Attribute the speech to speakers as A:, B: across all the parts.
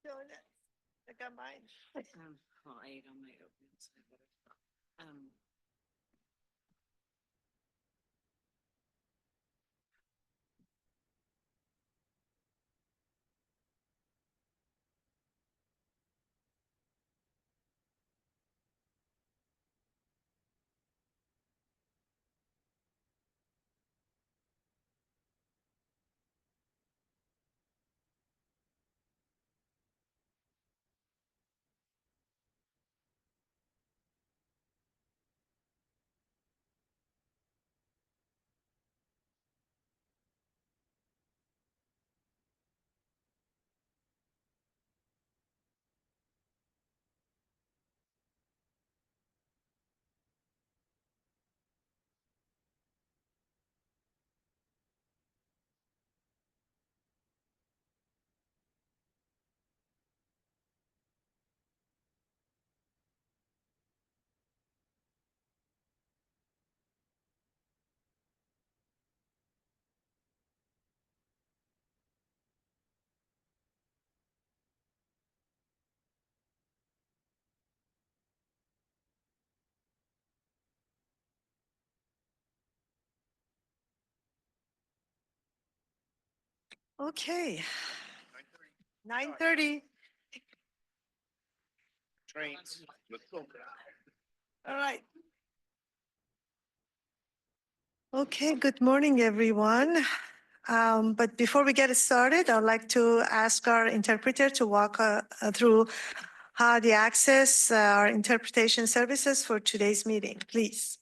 A: I ate on my oatmeal, so I better stop.
B: Okay. 9:30.
C: Trains.
B: All right. Okay, good morning, everyone. But before we get started, I'd like to ask our interpreter to walk through how to access our interpretation services for today's meeting, please.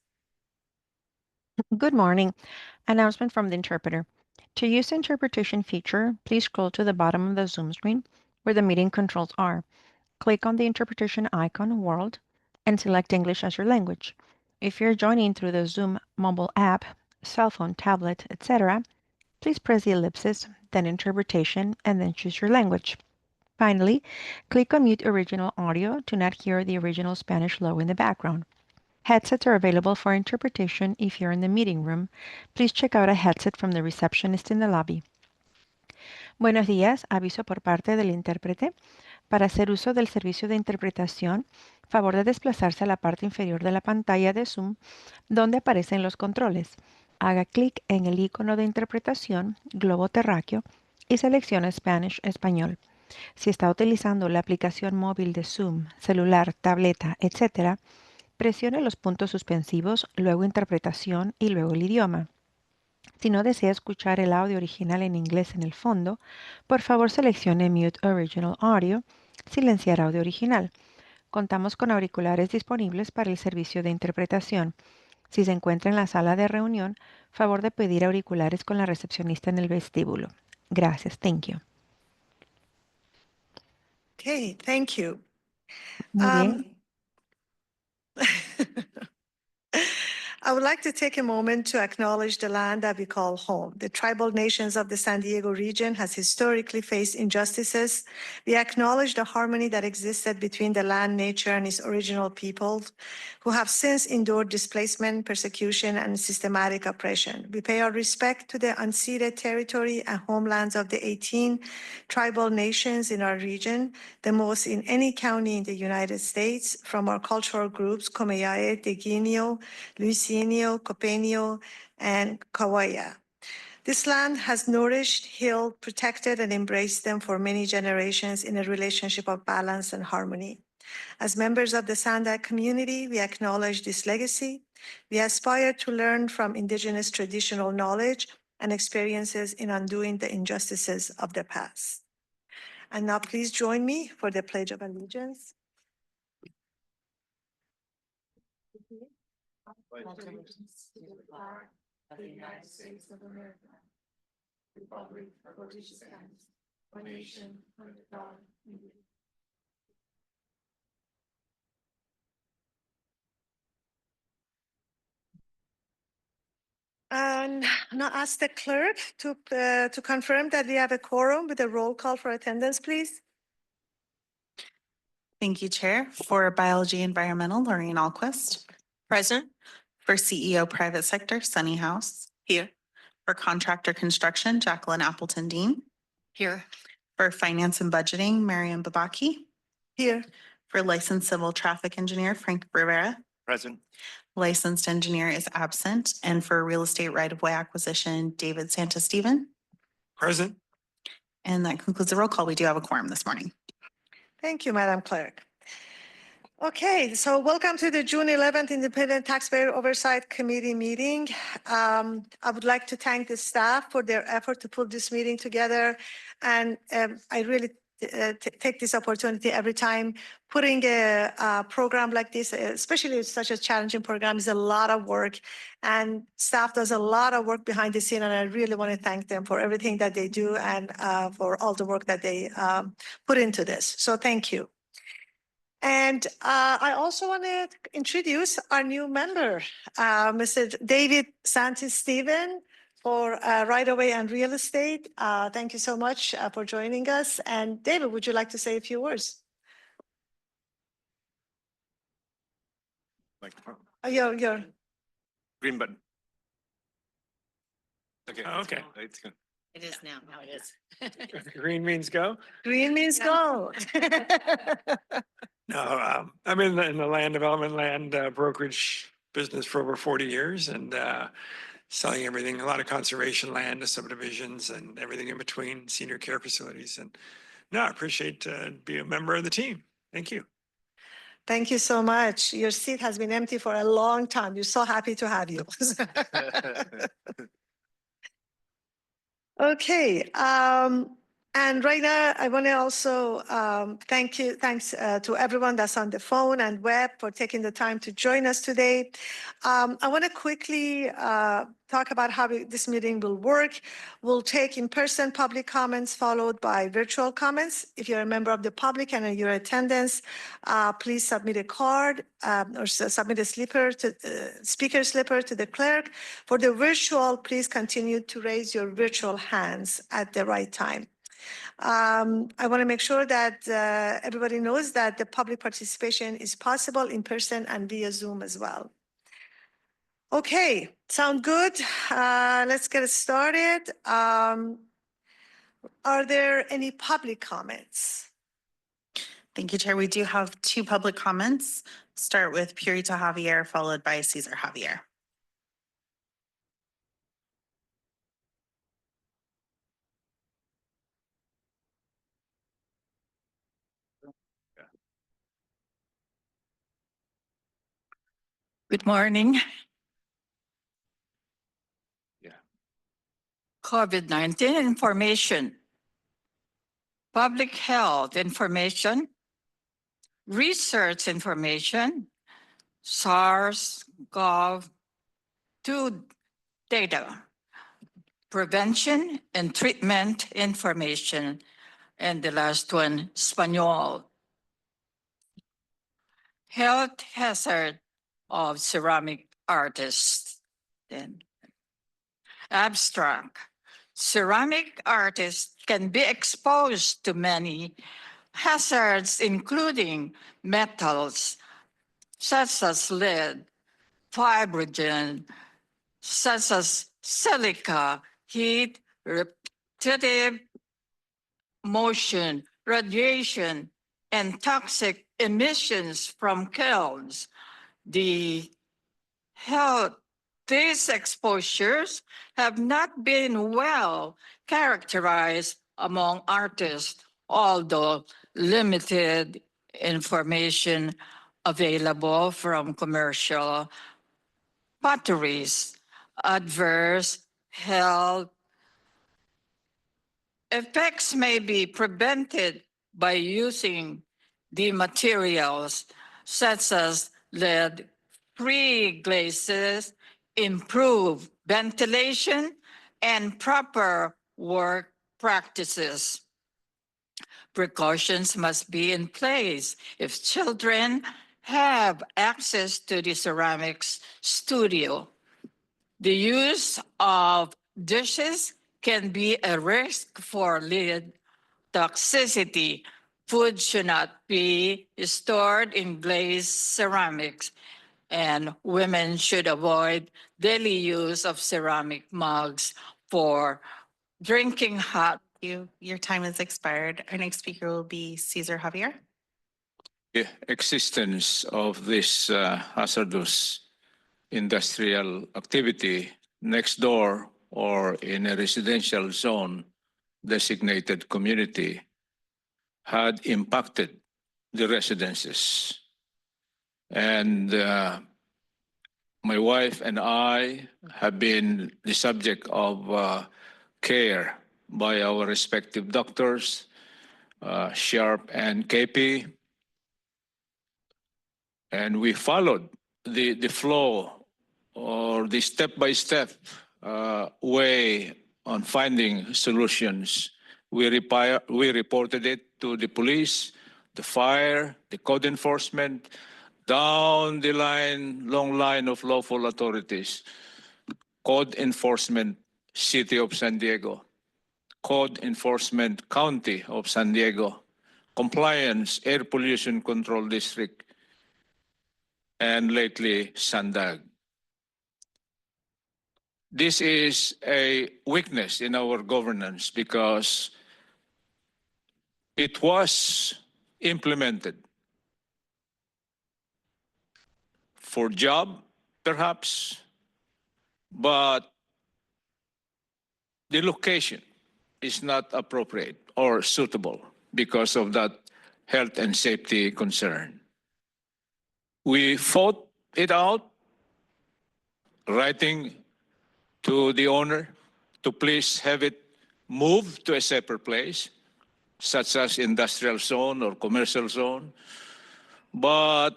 D: Good morning. Announcement from the interpreter. To use the interpretation feature, please scroll to the bottom of the Zoom screen where the meeting controls are. Click on the interpretation icon, World, and select English as your language. If you're joining through the Zoom mobile app, cell phone, tablet, etc., please press the ellipsis, then Interpretation, and then choose your language. Finally, click on Mute Original Audio to not hear the original Spanish logo in the background. Headsets are available for interpretation if you're in the meeting room. Please check out a headset from the receptionist in the lobby. Buenos días, aviso por parte del intérprete. Para hacer uso del servicio de interpretación, favor de desplazarse a la parte inferior de la pantalla de Zoom, donde aparecen los controles. Haga clic en el icono de interpretación, globo terráqueo, y seleccione Spanish Español. Si está utilizando la aplicación móvil de Zoom, celular, tableta, etc., presione los puntos suspensivos, luego interpretación y luego el idioma. Si no desea escuchar el audio original en inglés en el fondo, por favor seleccione Mute Original Audio, silenciar audio original. Contamos con auriculares disponibles para el servicio de interpretación. Si se encuentra en la sala de reunión, favor de pedir auriculares con la recepcionista en el vestíbulo. Gracias. Thank you.
B: Okay, thank you.
D: Muy bien.
B: I would like to take a moment to acknowledge the land that we call home. The tribal nations of the San Diego region has historically faced injustices. We acknowledge the harmony that existed between the land, nature, and its original peoples, who have since endured displacement, persecution, and systematic oppression. We pay our respect to the unceded territory and homelands of the 18 tribal nations in our region, the most in any county in the United States, from our cultural groups, Comeyae, Deguinio, Luisinio, Copenio, and Kawaya. This land has nourished, healed, protected, and embraced them for many generations in a relationship of balance and harmony. As members of the SANDAG community, we acknowledge this legacy. We aspire to learn from Indigenous traditional knowledge and experiences in undoing the injustices of the past. And now please join me for the Pledge of Allegiance.
A: Allegiance to the flag of the United States of America, Republic for which it stands, one nation, under God, indivisible.
B: And now ask the clerk to confirm that we have a quorum with a roll call for attendance, please.
E: Thank you, Chair. For Biology Environmental, Lorraine Alquist. Present. For CEO Private Sector, Sunny House. Here. For Contractor Construction, Jacqueline Appleton Dean. Here. For finance and budgeting, Mariam Babaki.
B: Here.
E: For licensed civil traffic engineer, Frank Rivera.
C: Present.
E: Licensed engineer is absent. And for real estate right-of-way acquisition, David Santasteven.
C: Present.
E: And that concludes the roll call. We do have a quorum this morning.
B: Thank you, Madam Clerk. Okay, so welcome to the June 11th Independent Taxpayer Oversight Committee meeting. I would like to thank the staff for their effort to put this meeting together. And I really take this opportunity every time. Putting a program like this, especially such a challenging program, is a lot of work. And staff does a lot of work behind the scene. And I really want to thank them for everything that they do and for all the work that they put into this. So thank you. And I also want to introduce our new member, Mr. David Santasteven, for right-of-way and real estate. Thank you so much for joining us. And David, would you like to say a few words?
C: Microphone.
B: Your
C: Green button. Okay.
F: Okay.
C: It's good.
A: It is now. Now it is.
F: Green means go?
B: green means go.
F: No, I'm in the land development, land brokerage business for over 40 years and selling everything, a lot of conservation land, the subdivisions and everything in between, senior care facilities. And no, I appreciate being a member of the team. Thank you.
B: Thank you so much. Your seat has been empty for a long time. We're so happy to have you. Okay. And right now, I want to also thanks to everyone that's on the phone and web for taking the time to join us today. I want to quickly talk about how this meeting will work. We'll take in-person public comments followed by virtual comments. If you're a member of the public and in your attendance, please submit a card or submit a speaker slipper to the clerk. For the virtual, please continue to raise your virtual hands at the right time. I want to make sure that everybody knows that the public participation is possible in person and via Zoom as well. Okay, sound good? Let's get started. Are there any public comments?
E: Thank you, Chair. We do have two public comments. Start with Purita Javier, followed by Cesar Javier.
G: Good morning.
C: Yeah.
G: COVID-19 information, public health information, research information, SARS-CoV-2 data, prevention and treatment information, and the last one, Espanol. Health hazard of ceramic artists. Then abstract. Ceramic artists can be exposed to many hazards, including metals such as lead, fibrogen, such as silica, heat, repetitive motion, radiation, and toxic emissions from kilns. These exposures have not been well characterized among artists, although limited information available from commercial potteries. Adverse health effects may be prevented by using the materials such as lead-free glazes, improve ventilation, and proper work practices. Precautions must be in place if children have access to the ceramics studio. The use of dishes can be a risk for lead toxicity. Food should not be stored in glazed ceramics, and women should avoid daily use of ceramic mugs for drinking hot
E: you. Your time has expired. Our next speaker will be Cesar Javier.
H: The existence of this hazardous industrial activity next door or in a residential zone designated community had impacted the residences. And my wife and I have been the subject of care by our respective doctors, Sharp and KP. And we followed the flow or the step-by-step way on finding solutions. We reported it to the police, the fire, the code enforcement, down the line, long line of lawful authorities. Code enforcement, City of San Diego. Code enforcement, County of San Diego. Compliance, Air Pollution Control District, and lately SANDAG. This is a weakness in our governance because it was implemented for job, perhaps, but the location is not appropriate or suitable because of that health and safety concern. We fought it out, writing to the owner to please have it moved to a separate place, such as industrial zone or commercial zone, but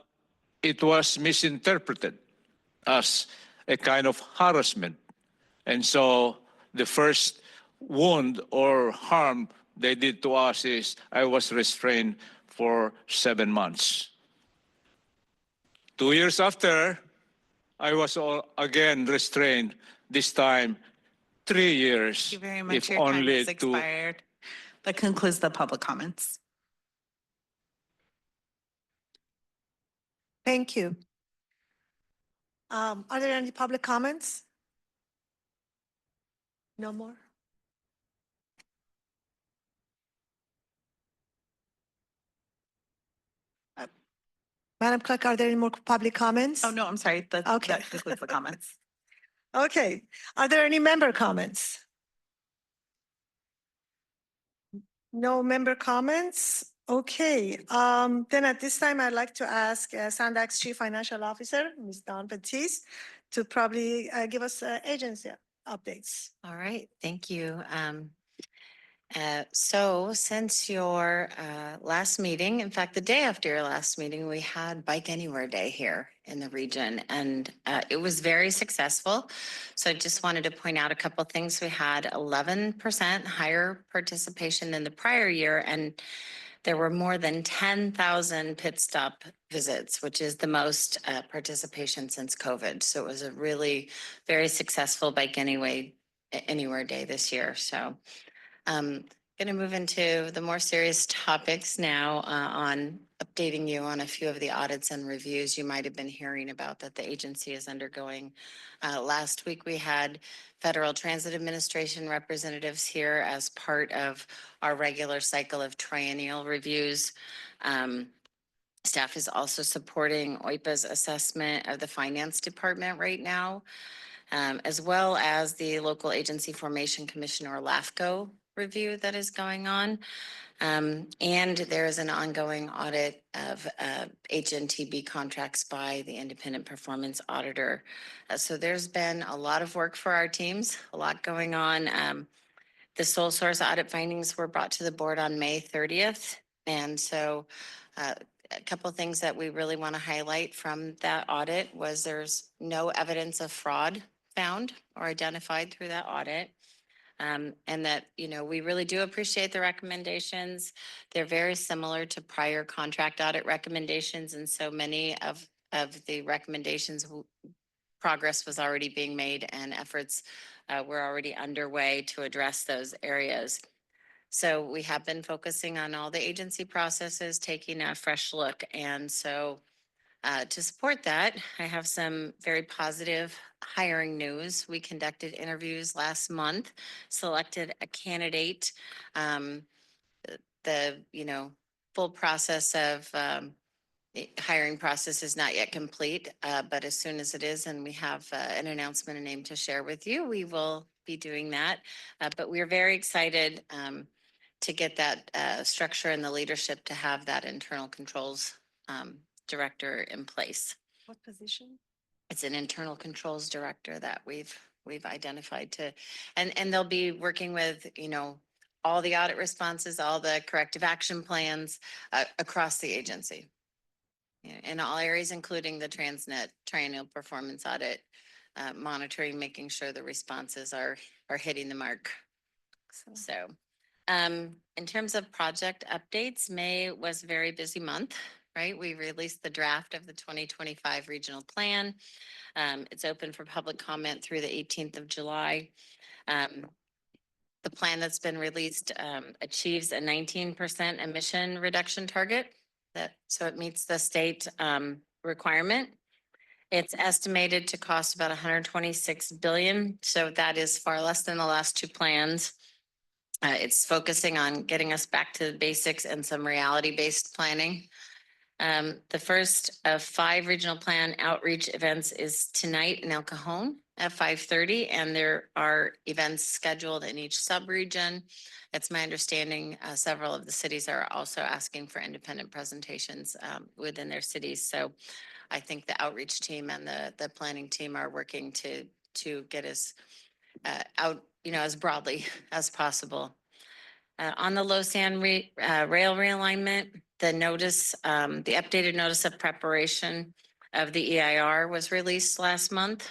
H: it was misinterpreted as a kind of harassment. And so the first wound or harm they did to us is I was restrained for 7 months. 2 years after, I was again restrained, this time 3 years.
E: Thank you very much.
H: if
E: Your time
H: only
E: has
H: to
E: expired. That concludes the public comments.
B: Thank you. Are there any public comments? No more? Madam Clerk, are there any more public comments?
E: Oh, no, I'm sorry.
B: Okay.
E: That concludes the comments.
B: Okay. Are there any member comments? No member comments? Okay. Then at this time, I'd like to ask SANDAG's Chief Financial Officer, Ms. Dawn Batiste, to probably give us agency updates.
I: All right, thank you. So since your last meeting, in fact, the day after your last meeting, we had Bike Anywhere Day here in the region, and it was very successful. So I just wanted to point out a couple of things. We had 11% higher participation than the prior year, and there were more than 10,000 pit stop visits, which is the most participation since COVID. So it was a really very successful Bike Anywhere Day this year. So going to move into the more serious topics now on updating you on a few of the audits and reviews you might have been hearing about that the agency is undergoing. Last week, we had Federal Transit Administration representatives here as part of our regular cycle of triennial reviews. Staff is also supporting OIPA's assessment of the Finance Department right now, as well as the Local Agency Formation Commission, or LAFCO, review that is going on. And there is an ongoing audit of HNTB contracts by the independent performance auditor. So there's been a lot of work for our teams, a lot going on. The sole source audit findings were brought to the board on May 30th. And so a couple of things that we really want to highlight from that audit was there's no evidence of fraud found or identified through that audit. And that, you know, we really do appreciate the recommendations. They're very similar to prior contract audit recommendations. And so many of the recommendations, progress was already being made and efforts were already underway to address those areas. So we have been focusing on all the agency processes, taking a fresh look. And so To support that, I have some very positive hiring news. We conducted interviews last month, selected a candidate. The, full process of hiring process is not yet complete, but as soon as it is, and we have an announcement and name to share with you, we will be doing that. But we are very excited to get that structure and the leadership to have that internal controls director in place.
B: What position?
I: It's an internal controls director that we've identified to, and they'll be working with, all the audit responses, all the corrective action plans across the agency. In all areas, including the TransNet triennial performance audit, monitoring, making sure the responses are hitting the mark. So, in terms of project updates, May was a very busy month, right? We released the draft of the 2025 regional plan. It's open for public comment through the 18th of July. The plan that's been released achieves a 19% emission reduction target. So it meets the state requirement. It's estimated to cost about 126 billion. So that is far less than the last two plans. It's focusing on getting us back to the basics and some reality-based planning. The first of 5 regional plan outreach events is tonight in El Cajon at 5:30, and there are events scheduled in each sub-region. It's my understanding several of the cities are also asking for independent presentations within their cities. So I think the outreach team and the planning team are working to get us out, as broadly as possible. On the Lausanne rail realignment, the notice, the updated notice of preparation of the EIR was released last month.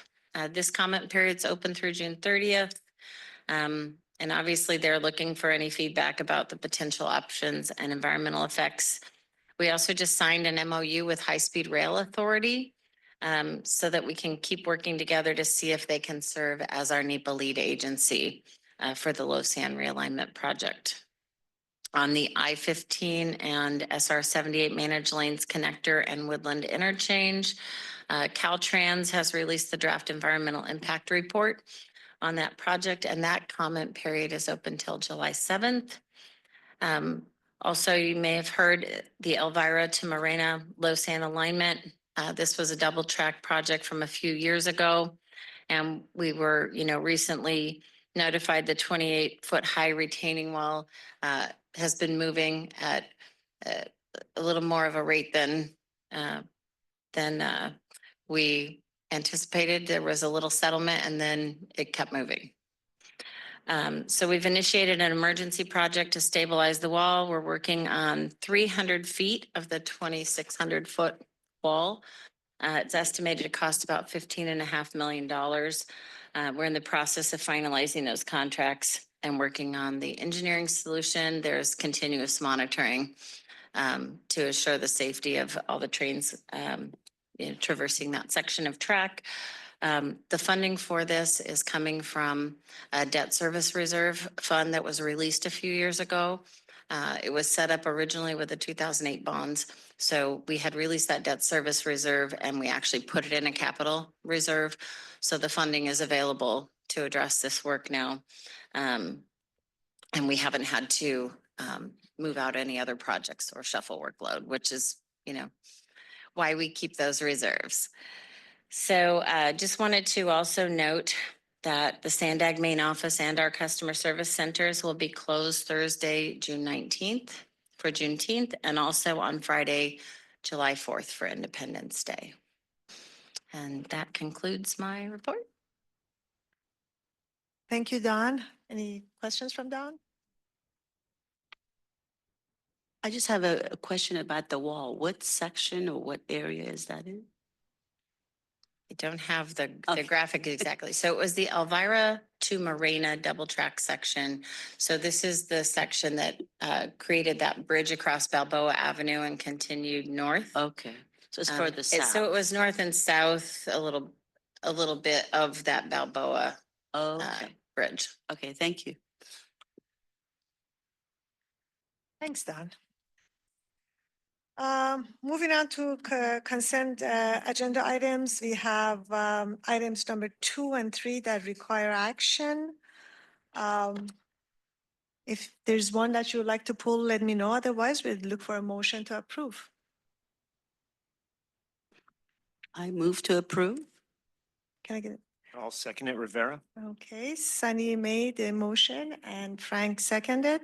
I: This comment period's open through June 30th. And obviously they're looking for any feedback about the potential options and environmental effects. We also just signed an MOU with High Speed Rail Authority so that we can keep working together to see if they can serve as our NEPA lead agency for the Lausanne realignment project. On the I-15 and SR-78 managed lanes connector and Woodland interchange, Caltrans has released the draft environmental impact report on that project, and that comment period is open till July 7th. Also, you may have heard the Elvira to Morena Lausanne alignment. This was a double track project from a few years ago, and we were, recently notified the 28-foot high retaining wall has been moving at a little more of a rate than we anticipated. There was a little settlement and then it kept moving. So we've initiated an emergency project to stabilize the wall. We're working on 300 feet of the 2,600-foot wall. It's estimated to cost about $15.5 million. We're in the process of finalizing those contracts and working on the engineering solution. There's continuous monitoring to assure the safety of all the trains traversing that section of track. The funding for this is coming from a debt service reserve fund that was released a few years ago. It was set up originally with the 2008 bonds. So we had released that debt service reserve and we actually put it in a capital reserve. So the funding is available to address this work now. And we haven't had to move out any other projects or shuffle workload, which is, why we keep those reserves. So just wanted to also note that the SANDAG main office and our customer service centers will be closed Thursday, June 19th for Juneteenth, and also on Friday, July 4th for Independence Day. And that concludes my report.
B: Thank you, Dawn. Any questions from Dawn?
A: I just have a question about the wall. What section or what area is that in?
I: I don't have the
A: Okay.
I: graphic exactly. So it was the Elvira to Morena double track section. So this is the section that created that bridge across Balboa Avenue and continued north.
A: Okay, so it's further south.
I: So it was north and south, a little bit of that Balboa
A: Okay,
I: bridge.
A: okay, thank you.
B: Thanks, Dawn. Moving on to consent agenda items, we have items number 2 and 3 that require action. If there's one that you would like to pull, let me know. Otherwise, we'll look for a motion to approve.
A: I move to approve.
B: Can I get it?
C: I'll second it, Rivera.
B: Okay, Sunny made the motion and Frank seconded.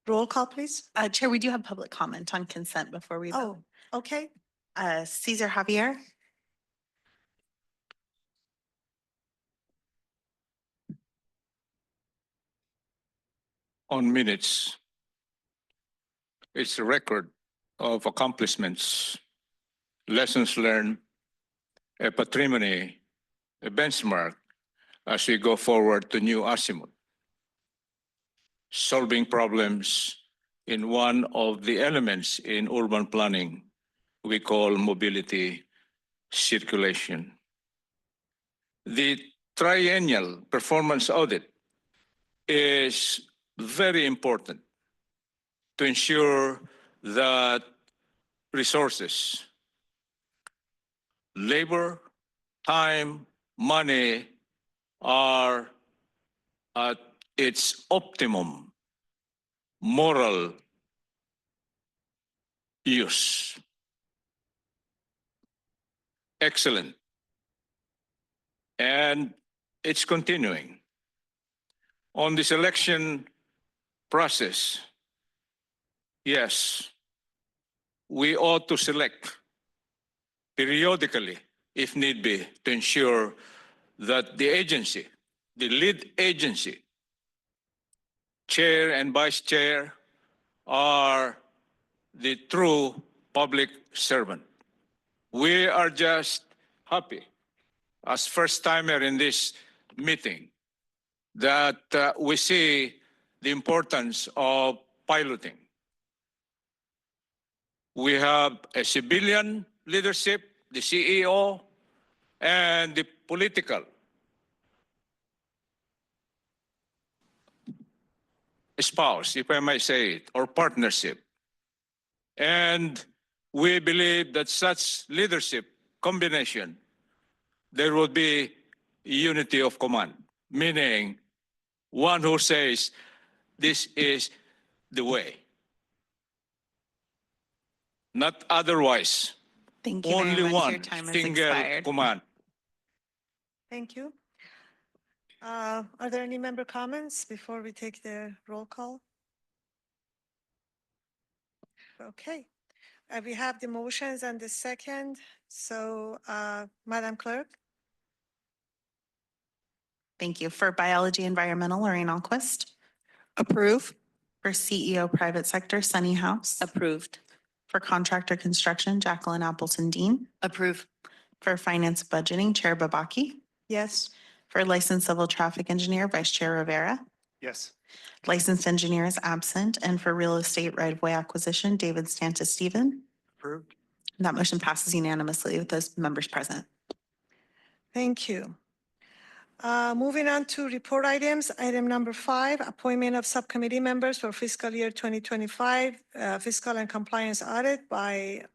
B: Roll call, please.
E: Chair, we do have public comment on consent before we vote.
B: Oh, okay.
E: Cesar Javier.
H: On minutes, it's a record of accomplishments, lessons learned, a patrimony, a benchmark as we go forward to new azimuth, solving problems in one of the elements in urban planning we call mobility circulation. The triennial performance audit is very important to ensure that resources, labor, time, money are at its optimum moral use. Excellent. And it's continuing. On the selection process, yes, we ought to select periodically, if need be, to ensure that the agency, the lead agency, chair and vice chair are the true public servant. We are just happy as first timer in this meeting that we see the importance of piloting. We have a civilian leadership, the CEO, and the political spouse, if I might say it, or partnership. And we believe that such leadership combination, there will be unity of command, meaning one who says, this is the way. Not otherwise.
E: Thank you
H: Only
E: very much.
H: one
E: Your time has
H: single
E: expired.
H: command.
B: Thank you. Are there any member comments before we take the roll call? Okay, we have the motions and the second. So, Madam Clerk?
E: Thank you. For biology, environmental, Lorraine Alquist.
A: Approve.
E: For CEO, private sector, Sunny House.
A: Approved.
E: For contractor construction, Jacqueline Appleton Dean.
A: Approve.
E: For finance budgeting, Chair Babaki.
B: Yes.
E: For licensed civil traffic engineer, Vice Chair Rivera.
C: Yes.
E: Licensed engineer is absent. And for real estate right-of-way acquisition, David Stanta Stephen.
C: Approved.
E: That motion passes unanimously with those members present.
B: Thank you. Moving on to report items, item number 5, appointment of subcommittee members for fiscal year 2025, fiscal and compliance audit by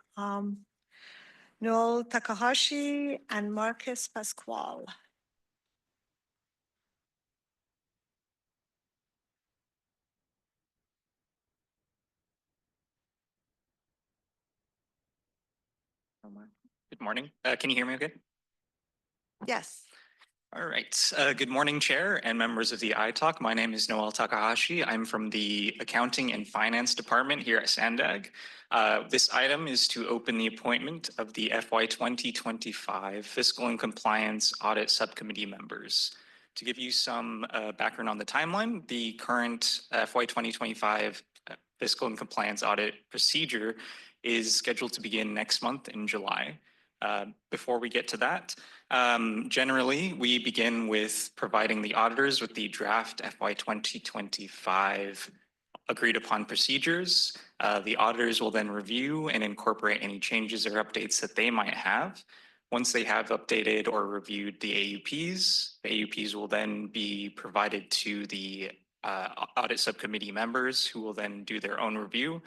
B: Noel Takahashi and Marcus Pasquale.
J: Good morning. Can you hear me okay?
B: Yes.
J: All right. Good morning, Chair and members of the iTalk. My name is Noel Takahashi. I'm from the Accounting and Finance Department here at SANDAG. This item is to open the appointment of the FY 2025 Fiscal and Compliance Audit Subcommittee members. To give you some background on the timeline, the current FY 2025 Fiscal and Compliance Audit procedure is scheduled to begin next month in July. Before we get to that, generally, we begin with providing the auditors with the draft FY 2025 agreed upon procedures. The auditors will then review and incorporate any changes or updates that they might have. Once they have updated or reviewed the AUPs will then be provided to the audit subcommittee members who will then do their own review.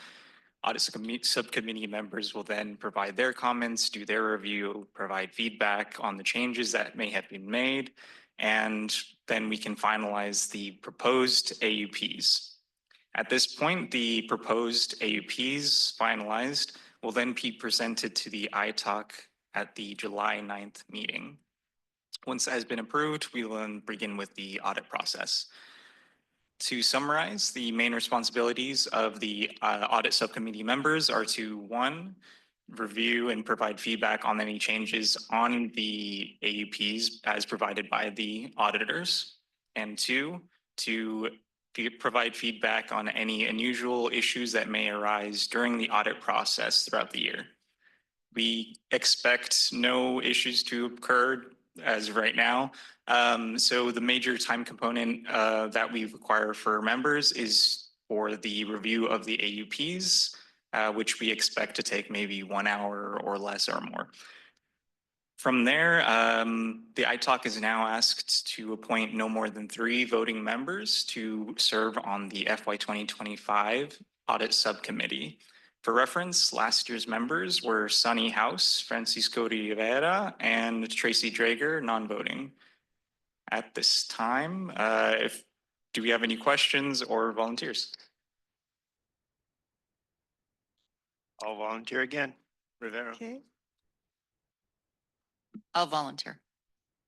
J: Audit subcommittee members will then provide their comments, do their review, provide feedback on the changes that may have been made, and then we can finalize the proposed AUPs. At this point, the proposed AUPs finalized will then be presented to the ITALK at the July 9th meeting. Once that has been approved, we will then begin with the audit process. To summarize, the main responsibilities of the audit subcommittee members are to, one, review and provide feedback on any changes on the AUPs as provided by the auditors, and two, to provide feedback on any unusual issues that may arise during the audit process throughout the year. We expect no issues to occur as of right now. So the major time component that we require for members is for the review of the AUPs, which we expect to take maybe 1 hour or less or more. From there, the ITALK is now asked to appoint no more than 3 voting members to serve on the FY 2025 Audit Subcommittee. For reference, last year's members were Sunny House, Francisco Rivera, and Tracy Drager, non-voting. At this time, do we have any questions or volunteers?
C: I'll volunteer again. Rivera.
B: Okay,
E: I'll volunteer.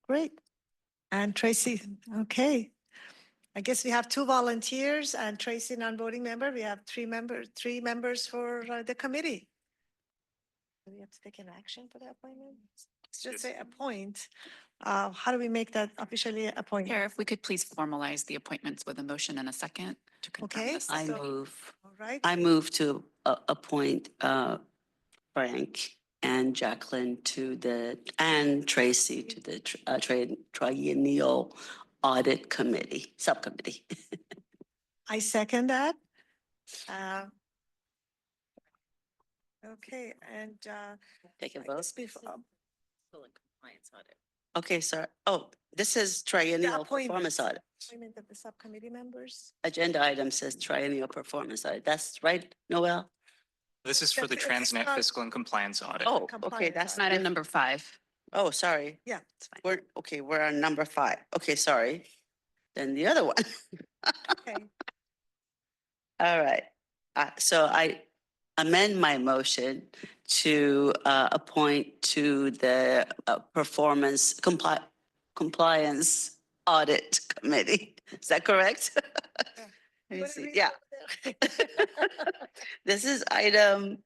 B: great. And Tracy, okay. I guess we have 2 volunteers and Tracy non-voting member. We have 3 members for the committee. Do we have to take an action for the appointment? Let's just say appoint. How do we make that officially appoint?
K: Chair, if we could please formalize the appointments with a motion and a second to confirm
B: Okay,
K: this.
A: I
B: So-
A: move,
B: All right,
A: I move to appoint Frank and Jacqueline to the, and Tracy to the Triennial Audit Committee, Subcommittee.
B: I second that. Okay, and
A: Take a
B: I
A: vote.
B: guess before-
A: Okay, sir. Oh, this is Triennial
B: appointments.
A: Performance Audit.
B: appointment of the subcommittee members.
A: Agenda item says Triennial Performance Audit. That's right, Noel?
J: This is for the
B: It's
J: TransNet
B: not-
J: Fiscal and Compliance Audit.
A: Oh, okay,
B: Compliance
A: that's
B: audit.
A: not
K: Item number 5.
A: Oh, sorry.
B: Yeah,
K: It's fine.
A: We're on number 5. Okay, sorry. Then the other one.
B: okay.
A: All right. So I amend my motion to appoint to the Compliance Audit Committee. Is that correct? Let me
B: What did
A: see.
B: we
A: Yeah.
B: do there?
A: This is item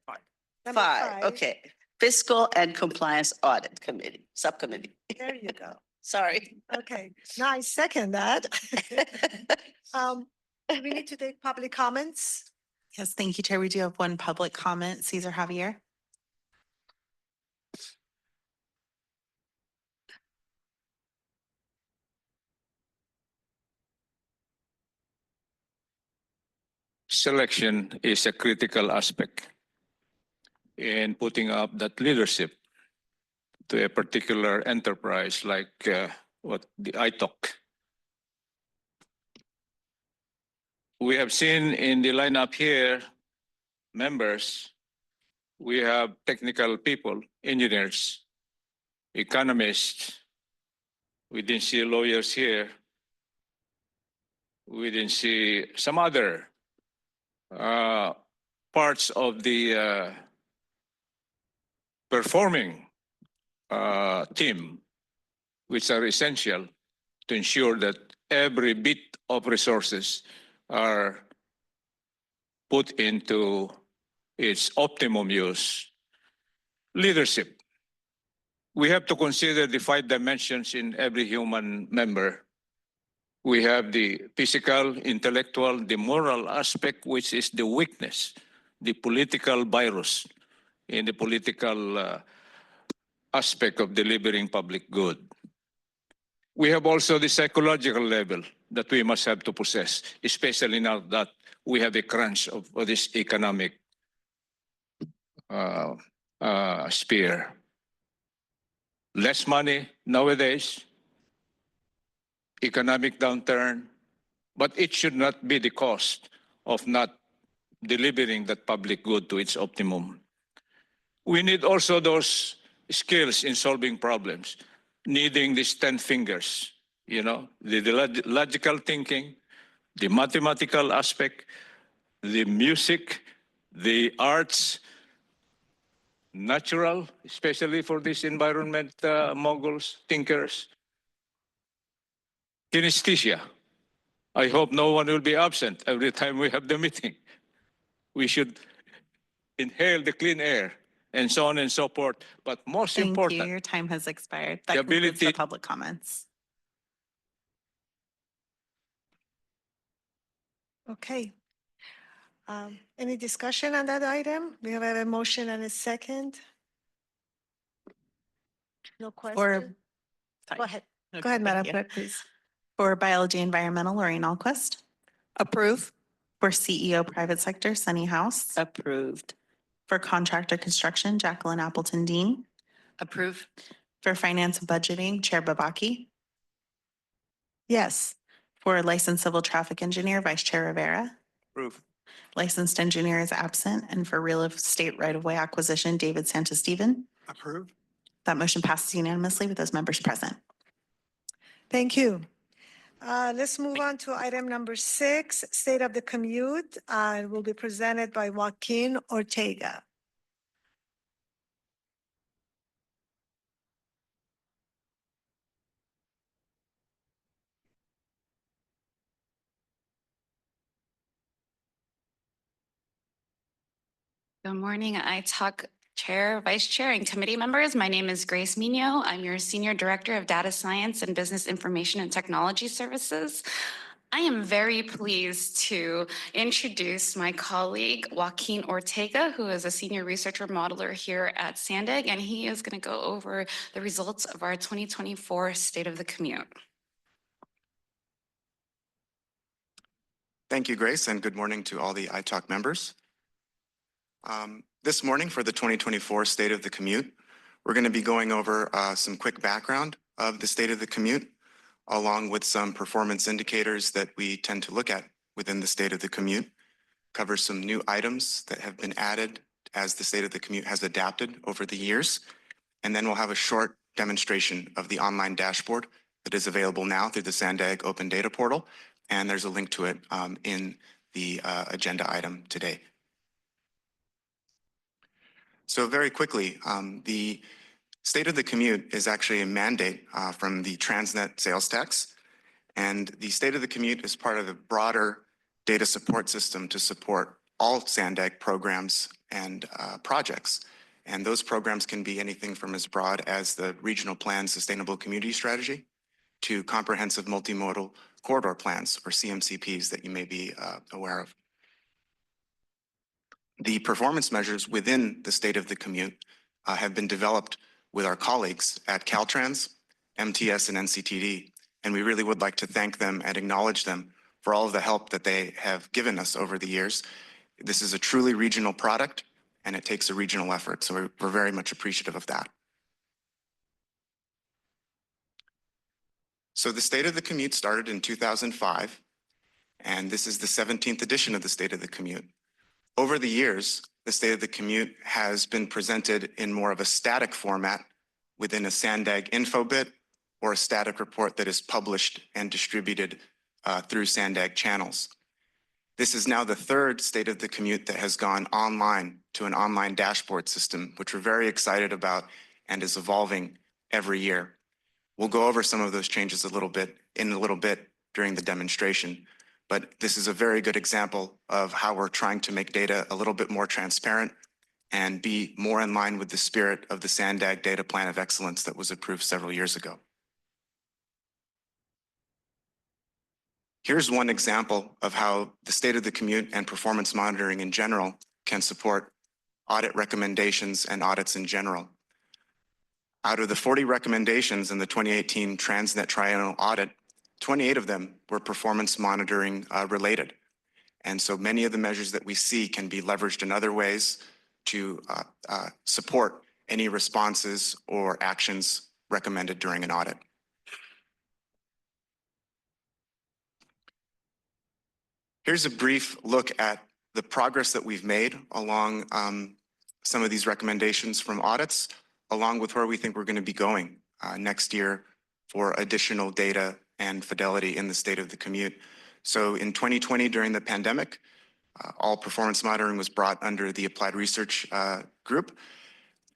B: Number
A: 5. Okay. Fiscal and Compliance Audit Committee, Subcommittee.
B: There you go.
A: Sorry.
B: Okay, now I second that. Do we need to take public comments?
E: Yes, thank you, Chair. We do have one public comment. Cesar Javier.
H: Selection is a critical aspect in putting up that leadership to a particular enterprise like what the ITALK. We have seen in the lineup here, members, we have technical people, engineers, economists. We didn't see lawyers here. We didn't see some other parts of the performing team, which are essential to ensure that every bit of resources are put into its optimum use. Leadership. We have to consider the 5 dimensions in every human member. We have the physical, intellectual, the moral aspect, which is the weakness, the political virus in the political aspect of delivering public good. We have also the psychological level that we must have to possess, especially now that we have a crunch of this economic sphere. Less money nowadays, economic downturn, but it should not be the cost of not delivering that public good to its optimum. We need also those skills in solving problems, needing these 10 fingers, you know, the logical thinking, the mathematical aspect, the music, the arts, natural, especially for these environment moguls, thinkers, kinesthesia. I hope no one will be absent every time we have the meeting. We should inhale the clean air and so on and so forth. But most
E: Thank you.
H: important,
E: Your time has expired.
H: the
E: That concludes the
H: ability-
E: public comments.
B: Okay. Any discussion on that item? We have a motion and a second. No question?
E: Sorry.
B: Go ahead.
E: Okay,
B: Go ahead,
E: thank
B: Madam
E: you.
B: Clerk, please.
E: For Biology Environmental, Lorraine Alquist.
G: Approve.
E: For CEO Private Sector, Sunny House.
G: Approved.
E: For Contractor Construction, Jacqueline Appleton Dean.
K: Approve.
E: For Finance and Budgeting, Chair Babaki.
B: Yes.
E: For Licensed Civil Traffic Engineer, Vice Chair Rivera.
C: Approve.
E: Licensed Engineer is absent. And for Real Estate Right-of-Way Acquisition, David Santos-Steven.
C: Approve.
E: That motion passes unanimously with those members present.
B: Thank you. Let's move on to item number 6, State of the Commute. It will be presented by Joaquin Ortega.
K: Good morning, iTalk Chair, Vice Chair, and committee members. My name is Grace Mino. I'm your Senior Director of Data Science and Business Information and Technology Services. I am very pleased to introduce my colleague Joaquin Ortega, who is a Senior Researcher Modeler here at SANDAG, and he is going to go over the results of our 2024 State of the Commute.
L: Thank you, Grace, and good morning to all the iTalk members. This morning for the 2024 State of the Commute, we're going to be going over some quick background of the State of the Commute, along with some performance indicators that we tend to look at within the State of the Commute, cover some new items that have been added as the State of the Commute has adapted over the years, and then we'll have a short demonstration of the online dashboard that is available now through the SANDAG Open Data Portal, and there's a link to it in the agenda item today. So very quickly, the State of the Commute is actually a mandate from the TransNet sales tax. And the State of the Commute is part of the broader data support system to support all SANDAG programs and projects. And those programs can be anything from as broad as the Regional Plan Sustainable Community Strategy to Comprehensive Multimodal Corridor Plans, or CMCPs, that you may be aware of. The performance measures within the State of the Commute have been developed with our colleagues at Caltrans, MTS, and NCTD, and we really would like to thank them and acknowledge them for all of the help that they have given us over the years. This is a truly regional product, and it takes a regional effort, so we're very much appreciative of that. So the State of the Commute started in 2005, and this is the 17th edition of the State of the Commute. Over the years, the State of the Commute has been presented in more of a static format within a SANDAG info bit or a static report that is published and distributed through SANDAG channels. This is now the third State of the Commute that has gone online to an online dashboard system, which we're very excited about and is evolving every year. We'll go over some of those changes in a little bit during the demonstration. But this is a very good example of how we're trying to make data a little bit more transparent and be more in line with the spirit of the SANDAG Data Plan of Excellence that was approved several years ago. Here's one example of how the State of the Commute and performance monitoring in general can support audit recommendations and audits in general. Out of the 40 recommendations in the 2018 TransNet triennial audit, 28 of them were performance monitoring related. And so many of the measures that we see can be leveraged in other ways to support any responses or actions recommended during an audit. Here's a brief look at the progress that we've made along some of these recommendations from audits, along with where we think we're going to be going next year for additional data and fidelity in the state of the commute. So in 2020, during the pandemic, all performance monitoring was brought under the Applied Research Group.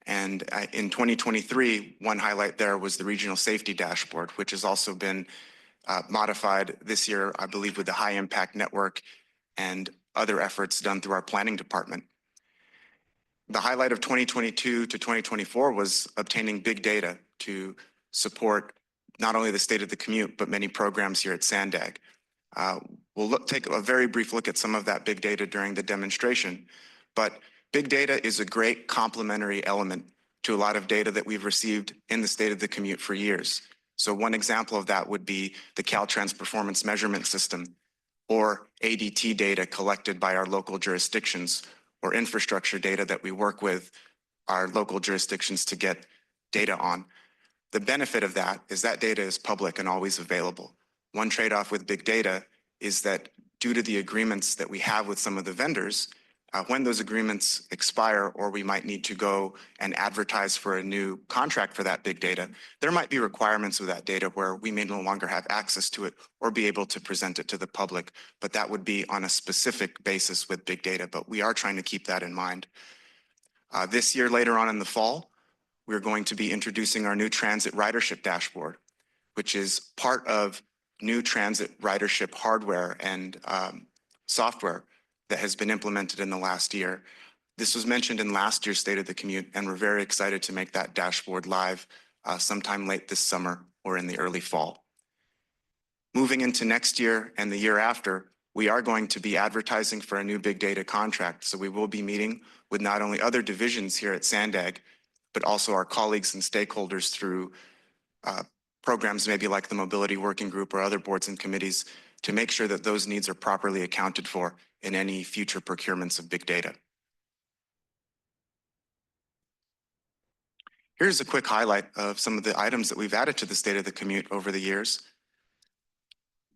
L: And in 2023, one highlight there was the Regional Safety Dashboard, which has also been modified this year, I believe, with the High Impact Network and other efforts done through our planning department. The highlight of 2022 to 2024 was obtaining big data to support not only the state of the commute, but many programs here at SANDAG. We'll take a very brief look at some of that big data during the demonstration, but big data is a great complementary element to a lot of data that we've received in the state of the commute for years. So one example of that would be the Caltrans Performance Measurement System, or ADT data collected by our local jurisdictions, or infrastructure data that we work with our local jurisdictions to get data on. The benefit of that is that data is public and always available. One trade-off with big data is that due to the agreements that we have with some of the vendors, when those agreements expire or we might need to go and advertise for a new contract for that big data, there might be requirements with that data where we may no longer have access to it or be able to present it to the public, but that would be on a specific basis with big data, but we are trying to keep that in mind. This year, later on in the fall, we're going to be introducing our new transit ridership dashboard, which is part of new transit ridership hardware and software that has been implemented in the last year. This was mentioned in last year's State of the Commute, and we're very excited to make that dashboard live sometime late this summer or in the early fall. Moving into next year and the year after, we are going to be advertising for a new big data contract. So we will be meeting with not only other divisions here at SANDAG, but also our colleagues and stakeholders through programs maybe like the Mobility Working Group or other boards and committees to make sure that those needs are properly accounted for in any future procurements of big data. Here's a quick highlight of some of the items that we've added to the State of the Commute over the years.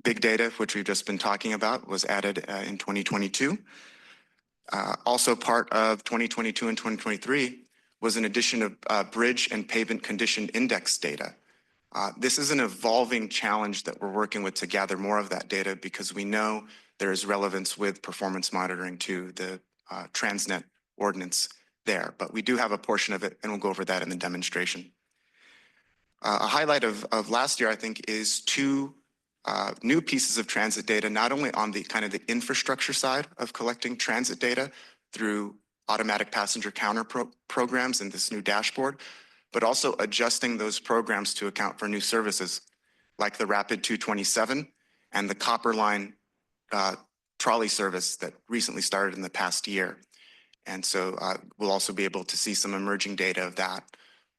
L: Big data, which we've just been talking about, was added in 2022. Also part of 2022 and 2023 was an addition of bridge and pavement condition index data. This is an evolving challenge that we're working with to gather more of that data because we know there is relevance with performance monitoring to the TransNet ordinance there, but we do have a portion of it and we'll go over that in the demonstration. A highlight of last year, I think, is two new pieces of transit data, not only on the kind of the infrastructure side of collecting transit data through automatic passenger counter programs and this new dashboard, but also adjusting those programs to account for new services like the Rapid 227 and the Copper Line trolley service that recently started in the past year. And so we'll also be able to see some emerging data of that.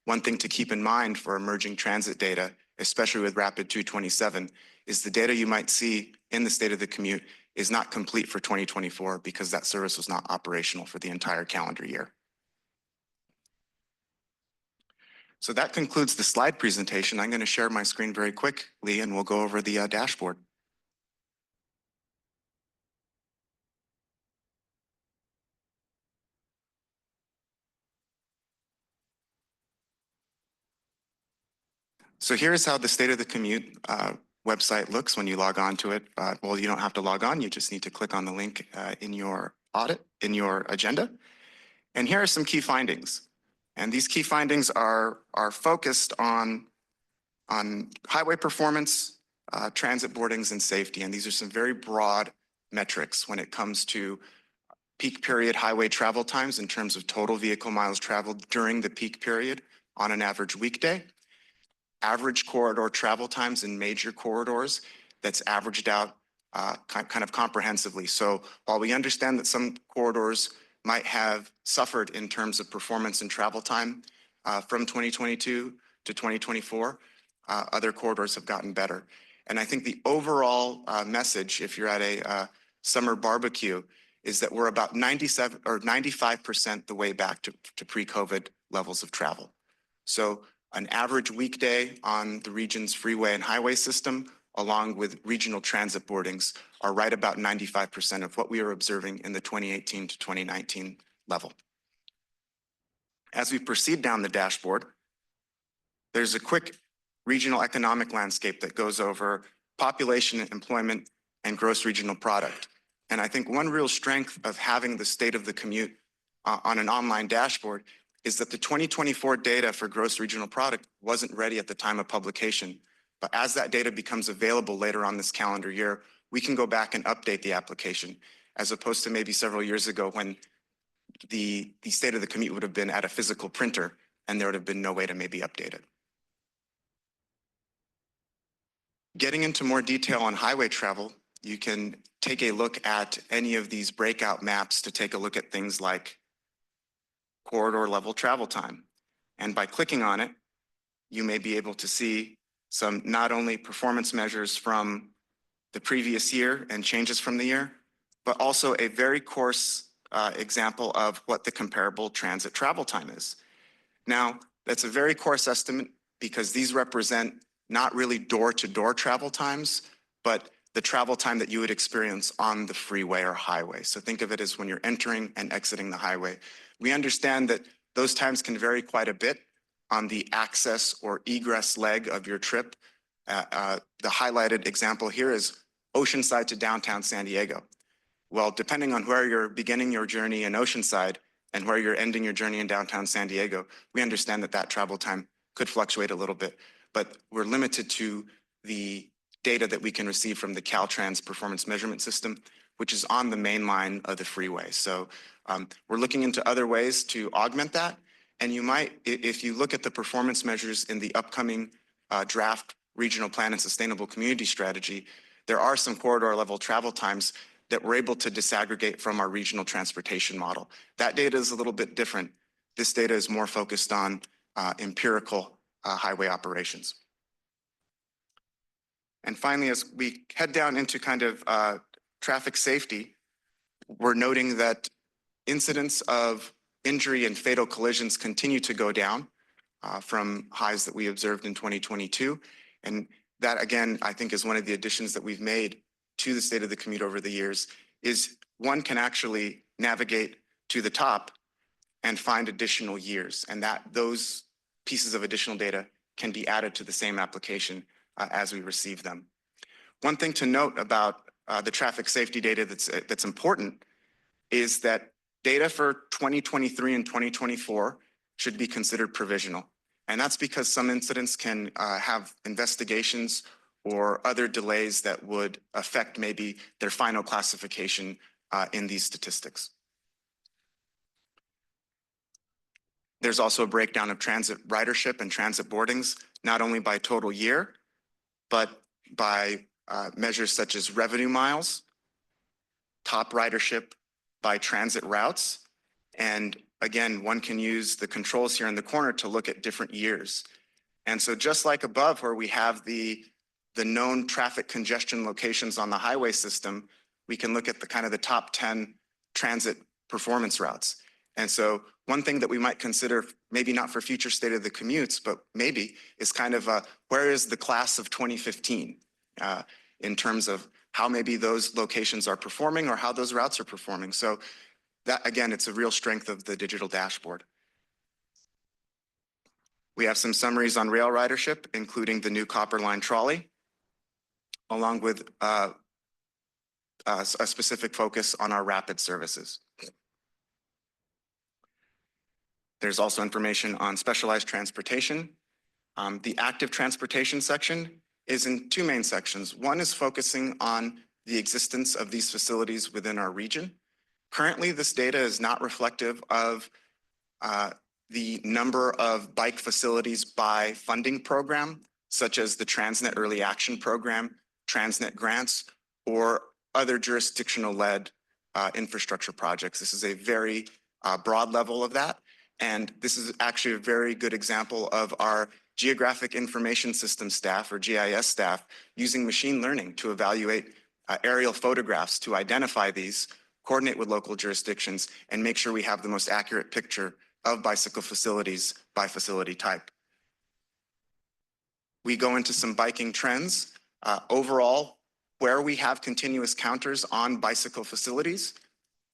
L: One thing to keep in mind for emerging transit data, especially with Rapid 227, is the data you might see in the State of the Commute is not complete for 2024 because that service was not operational for the entire calendar year. So that concludes the slide presentation. I'm going to share my screen very quickly and we'll go over the dashboard. So here's how the State of the Commute website looks when you log on to it. Well, you don't have to log on. You just need to click on the link in your agenda. And here are some key findings. And these key findings are focused on highway performance, transit boardings, and safety. And these are some very broad metrics when it comes to peak period highway travel times in terms of total vehicle miles traveled during the peak period on an average weekday. Average corridor travel times in major corridors that's averaged out kind of comprehensively. So while we understand that some corridors might have suffered in terms of performance and travel time from 2022 to 2024, other corridors have gotten better. And I think the overall message, if you're at a summer barbecue, is that we're about 97 or 95% the way back to pre-COVID levels of travel. So an average weekday on the region's freeway and highway system along with regional transit boardings, are right about 95% of what we are observing in the 2018 to 2019 level. As we proceed down the dashboard, there's a quick regional economic landscape that goes over population, employment, and gross regional product. And I think one real strength of having the state of the commute on an online dashboard is that the 2024 data for gross regional product wasn't ready at the time of publication. But as that data becomes available later on this calendar year, we can go back and update the application, as opposed to maybe several years ago when the state of the commute would have been at a physical printer and there would have been no way to maybe update it. Getting into more detail on highway travel, you can take a look at any of these breakout maps to take a look at things like corridor level travel time. And by clicking on it, you may be able to see some not only performance measures from the previous year and changes from the year, but also a very coarse example of what the comparable transit travel time is. Now, that's a very coarse estimate because these represent not really door-to-door travel times, but the travel time that you would experience on the freeway or highway. So think of it as when you're entering and exiting the highway. We understand that those times can vary quite a bit on the access or egress leg of your trip. The highlighted example here is Oceanside to downtown San Diego. Well, depending on where you're beginning your journey in Oceanside and where you're ending your journey in downtown San Diego, we understand that that travel time could fluctuate a little bit, but we're limited to the data that we can receive from the Caltrans performance measurement system, which is on the main line of the freeway. So we're looking into other ways to augment that. And you might, if you look at the performance measures in the upcoming draft regional plan and sustainable community strategy, there are some corridor level travel times that we're able to disaggregate from our regional transportation model. That data is a little bit different. This data is more focused on empirical highway operations. And finally, as we head down into kind of traffic safety, we're noting that incidents of injury and fatal collisions continue to go down from highs that we observed in 2022. And that, again, I think is one of the additions that we've made to the state of the commute over the years, is one can actually navigate to the top and find additional years, and that those pieces of additional data can be added to the same application as we receive them. One thing to note about the traffic safety data that's important is that data for 2023 and 2024 should be considered provisional. And that's because some incidents can have investigations or other delays that would affect maybe their final classification in these statistics. There's also a breakdown of transit ridership and transit boardings, not only by total year, but by measures such as revenue miles, top ridership by transit routes. And again, one can use the controls here in the corner to look at different years. And so just like above where we have the known traffic congestion locations on the highway system, we can look at the kind of the top 10 transit performance routes. And so one thing that we might consider, maybe not for future state of the commutes, but maybe is kind of where is the class of 2015 in terms of how maybe those locations are performing or how those routes are performing. So that, again, it's a real strength of the digital dashboard. We have some summaries on rail ridership, including the new copper line trolley, along with a specific focus on our rapid services. There's also information on specialized transportation. The active transportation section is in two main sections. One is focusing on the existence of these facilities within our region. Currently, this data is not reflective of the number of bike facilities by funding program, such as the TransNet Early Action Program, TransNet grants, or other jurisdictional-led infrastructure projects. This is a very broad level of that. And this is actually a very good example of our Geographic Information System staff, or GIS staff, using machine learning to evaluate aerial photographs to identify these, coordinate with local jurisdictions, and make sure we have the most accurate picture of bicycle facilities by facility type. We go into some biking trends. Overall, where we have continuous counters on bicycle facilities,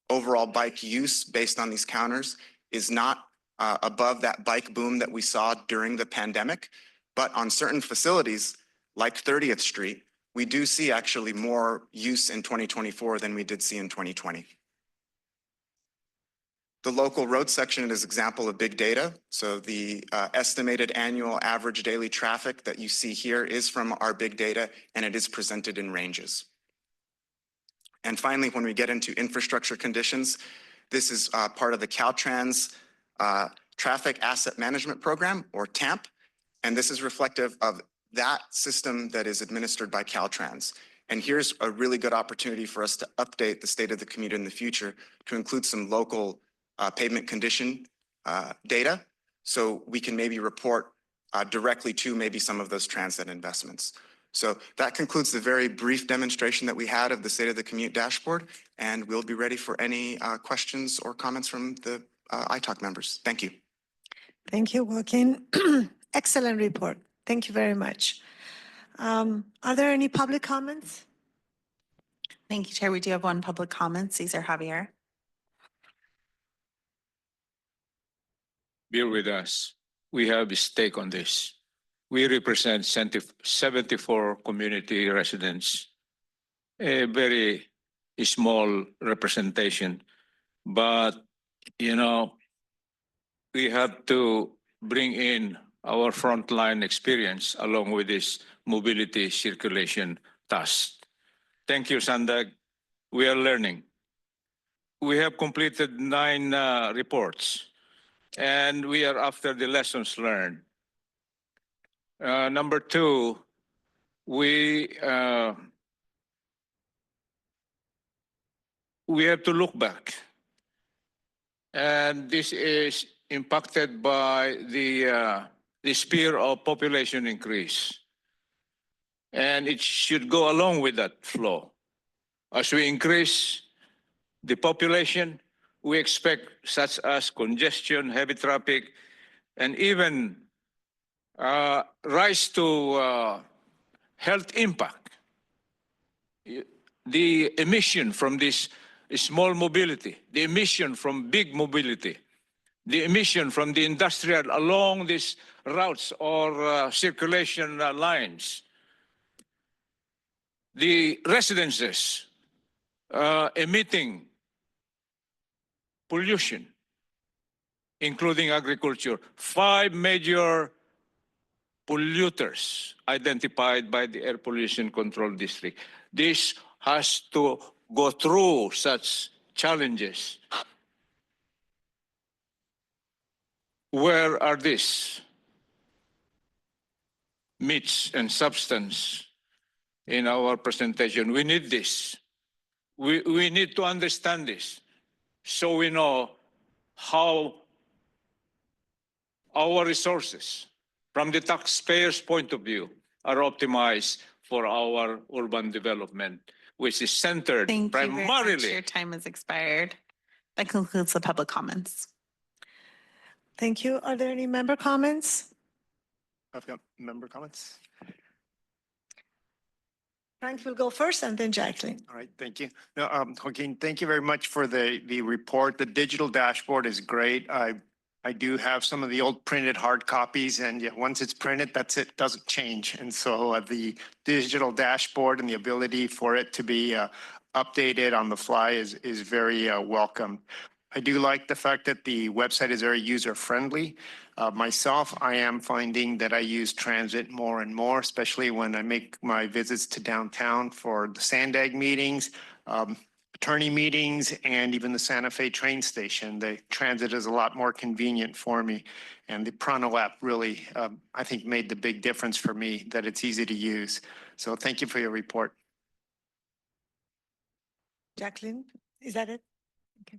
L: overall bike use based on these counters is not above that bike boom that we saw during the pandemic. But on certain facilities, like 30th Street, we do see actually more use in 2024 than we did see in 2020. The local road section is an example of big data. So the estimated annual average daily traffic that you see here is from our big data, and it is presented in ranges. And finally, when we get into infrastructure conditions, this is part of the Caltrans Traffic Asset Management Program, or TAMP, and this is reflective of that system that is administered by Caltrans. And here's a really good opportunity for us to update the state of the commute in the future to include some local pavement condition data, so we can maybe report directly to maybe some of those TransNet investments. So that concludes the very brief demonstration that we had of the State of the Commute dashboard, and we'll be ready for any questions or comments from the iTalk members. Thank you.
B: Thank you, Joaquin. Excellent report. Thank you very much. Are there any public comments?
E: Thank you, Chair. We do have one public comment. Cesar Javier.
H: Bear with us. We have a stake on this. We represent 74 community residents, a very small representation, but you know, we have to bring in our frontline experience along with this mobility circulation task. Thank you, SANDAG. We are learning. We have completed 9 reports, and we are after the lessons learned. Number 2, we have to look back. And this is impacted by the spear of population increase. And it should go along with that flow. As we increase the population, we expect such as congestion, heavy traffic, and even rise to health impact. The emission from this small mobility, the emission from big mobility, the emission from the industrial along these routes or circulation lines, the residences emitting pollution, including agriculture. 5 major polluters identified by the Air Pollution Control District. This has to go through such challenges. Where are these meats and substance in our presentation? We need this. We need to understand this so we know how our resources from the taxpayer's point of view are optimized for our urban development, which is centered primarily.
E: Thank you very much. Your time has expired. That concludes the public comments.
B: Thank you. Are there any member comments?
C: I've got member comments.
B: Frank will go first and then Jacqueline.
C: All right, thank you. No, Joaquin, thank you very much for the report. The digital dashboard is great. I do have some of the old printed hard copies, and yeah, once it's printed, that's it, doesn't change. And so the digital dashboard and the ability for it to be updated on the fly is very welcome. I do like the fact that the website is very user-friendly. Myself, I am finding that I use transit more and more, especially when I make my visits to downtown for the SANDAG meetings, attorney meetings, and even the Santa Fe train station. The transit is a lot more convenient for me. And the Prano app really, I think, made the big difference for me, that it's easy to use. So thank you for your report.
B: Jacqueline, is that it? Okay.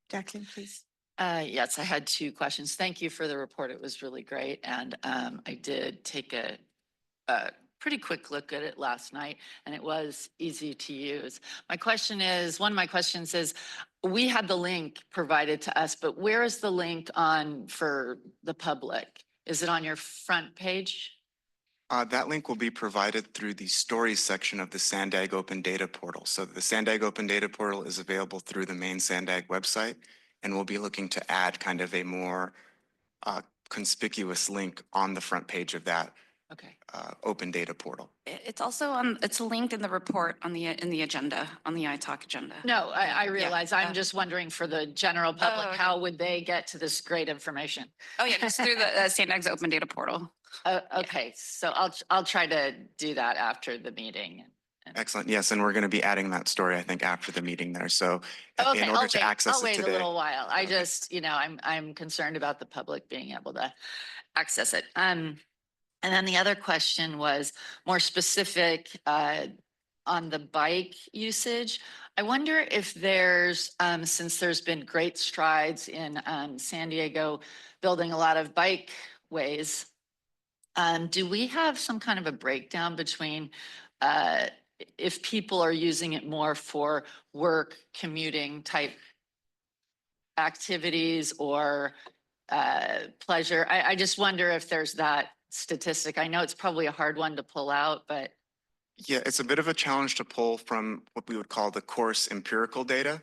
B: Jacqueline, please.
M: Yes, I had 2 questions. Thank you for the report. It was really great. And I did take a pretty quick look at it last night, and it was easy to use. My question is, one of my questions is, we had the link provided to us, but where is the link on for the public? Is it on your front page?
L: That link will be provided through the stories section of the SANDAG Open Data Portal. So the SANDAG Open Data Portal is available through the main SANDAG website, and we'll be looking to add kind of a more conspicuous link on the front page of that
M: Okay.
L: Open Data Portal.
K: It's also on, it's linked in the report on in the agenda, on the iTalk agenda.
M: No, I realize. I'm just wondering for the general public,
K: okay.
M: how would they get to this great information?
K: Oh, yeah, just through the SANDAG's open data portal.
M: Okay, so I'll try to do that after the meeting.
L: Excellent. Yes, and we're going to be adding that story, I think, after the meeting there. So
M: Okay,
L: in order to access
M: I'll
L: it
M: wait a
L: today.
M: little while. I just, I'm concerned about the public being able to access it. And then the other question was more specific on the bike usage. I wonder if there's, since there's been great strides in San Diego building a lot of bike ways, do we have some kind of a breakdown between if people are using it more for work, commuting type activities or pleasure? I just wonder if there's that statistic. I know it's probably a hard one to pull out, but.
L: Yeah, it's a bit of a challenge to pull from what we would call the course empirical data,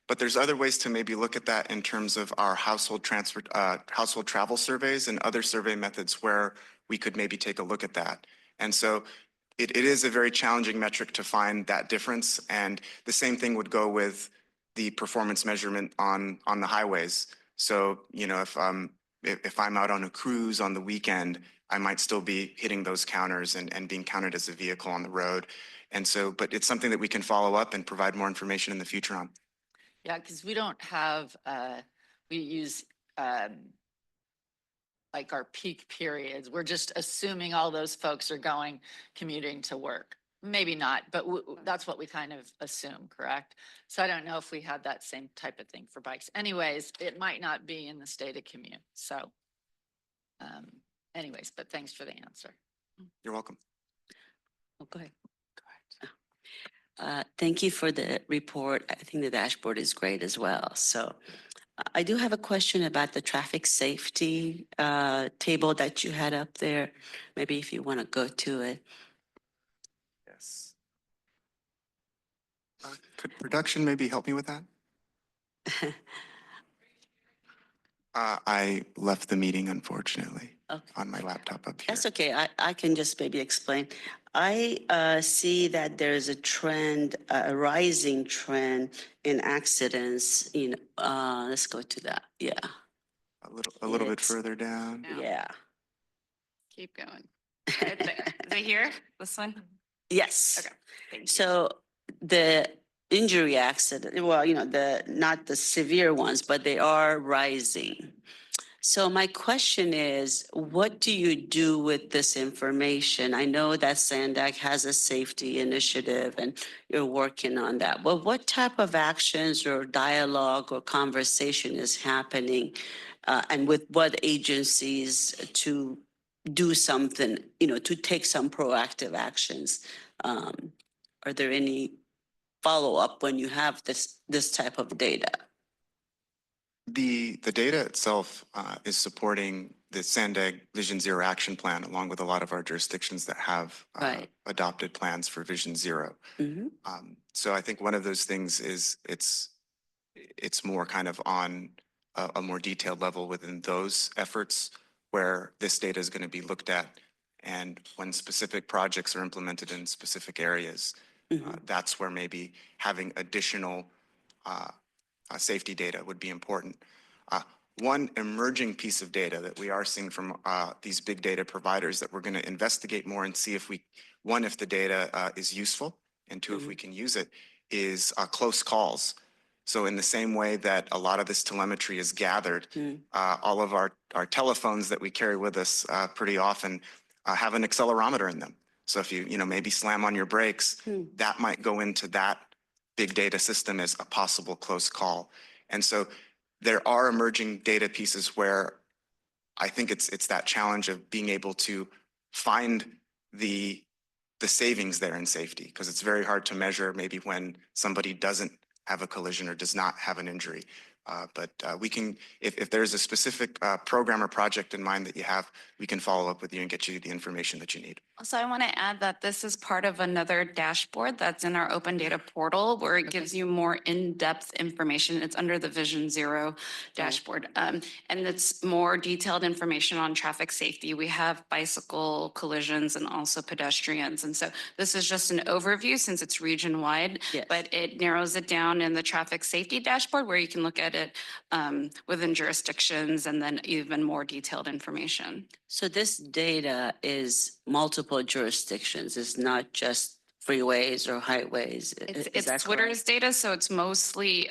L: but there's other ways to maybe look at that in terms of our household travel surveys and other survey methods where we could maybe take a look at that. And so it is a very challenging metric to find that difference. And the same thing would go with the performance measurement on the highways. So, if I'm out on a cruise on the weekend, I might still be hitting those counters and being counted as a vehicle on the road. And so, but it's something that we can follow up and provide more information in the future on.
M: Yeah, because we don't have, we use like our peak periods. We're just assuming all those folks are commuting to work. Maybe not, but that's what we kind of assume, correct? So I don't know if we had that same type of thing for bikes. Anyways, it might not be in the state of commute. So anyways, but thanks for the answer.
L: You're welcome.
N: Oh, go ahead. Thank you for the report. I think the dashboard is great as well. So I do have a question about the traffic safety table that you had up there. Maybe if you want to go to it.
L: Yes. Could production maybe help me with that? I left the meeting, unfortunately, on my laptop up here.
N: That's okay. I can just maybe explain. I see that there is a trend, a rising trend in accidents. Let's go to that. Yeah.
L: A little bit further down.
N: Yeah.
K: Keep going. Right there. Is it here? This one?
N: Yes.
K: Okay. Thank you.
N: So the injury accident, well, not the severe ones, but they are rising. So my question is, what do you do with this information? I know that SANDAG has a safety initiative and you're working on that. But what type of actions or dialogue or conversation is happening and with what agencies to do something, to take some proactive actions? Are there any follow-up when you have this type of data?
L: The data itself is supporting the SANDAG Vision Zero Action Plan, along with a lot of our jurisdictions that have adopted plans for Vision Zero. So I think one of those things is it's more kind of on a more detailed level within those efforts where this data is going to be looked at. And when specific projects are implemented in specific areas, that's where maybe having additional safety data would be important. One emerging piece of data that we are seeing from these big data providers that we're going to investigate more and see if if the data is useful, and two, if we can use it, is close calls. So in the same way that a lot of this telemetry is gathered, all of our telephones that we carry with us pretty often have an accelerometer in them. So if you maybe slam on your brakes, that might go into that big data system as a possible close call. And so there are emerging data pieces where I think it's that challenge of being able to find the savings there in safety, because it's very hard to measure maybe when somebody doesn't have a collision or does not have an injury. But we can, if there's a specific program or project in mind that you have, we can follow up with you and get you the information that you need.
K: Also, I want to add that this is part of another dashboard that's in our open data portal where it gives you more in-depth information. It's under the Vision Zero dashboard. And it's more detailed information on traffic safety. We have bicycle collisions and also pedestrians. And so this is just an overview since it's region-wide,
N: Yes.
K: but it narrows it down in the traffic safety dashboard where you can look at it within jurisdictions and then even more detailed information.
N: So this data is multiple jurisdictions. It's not just freeways or highways. Is
K: It's
N: that
K: Twitter's data, so it's mostly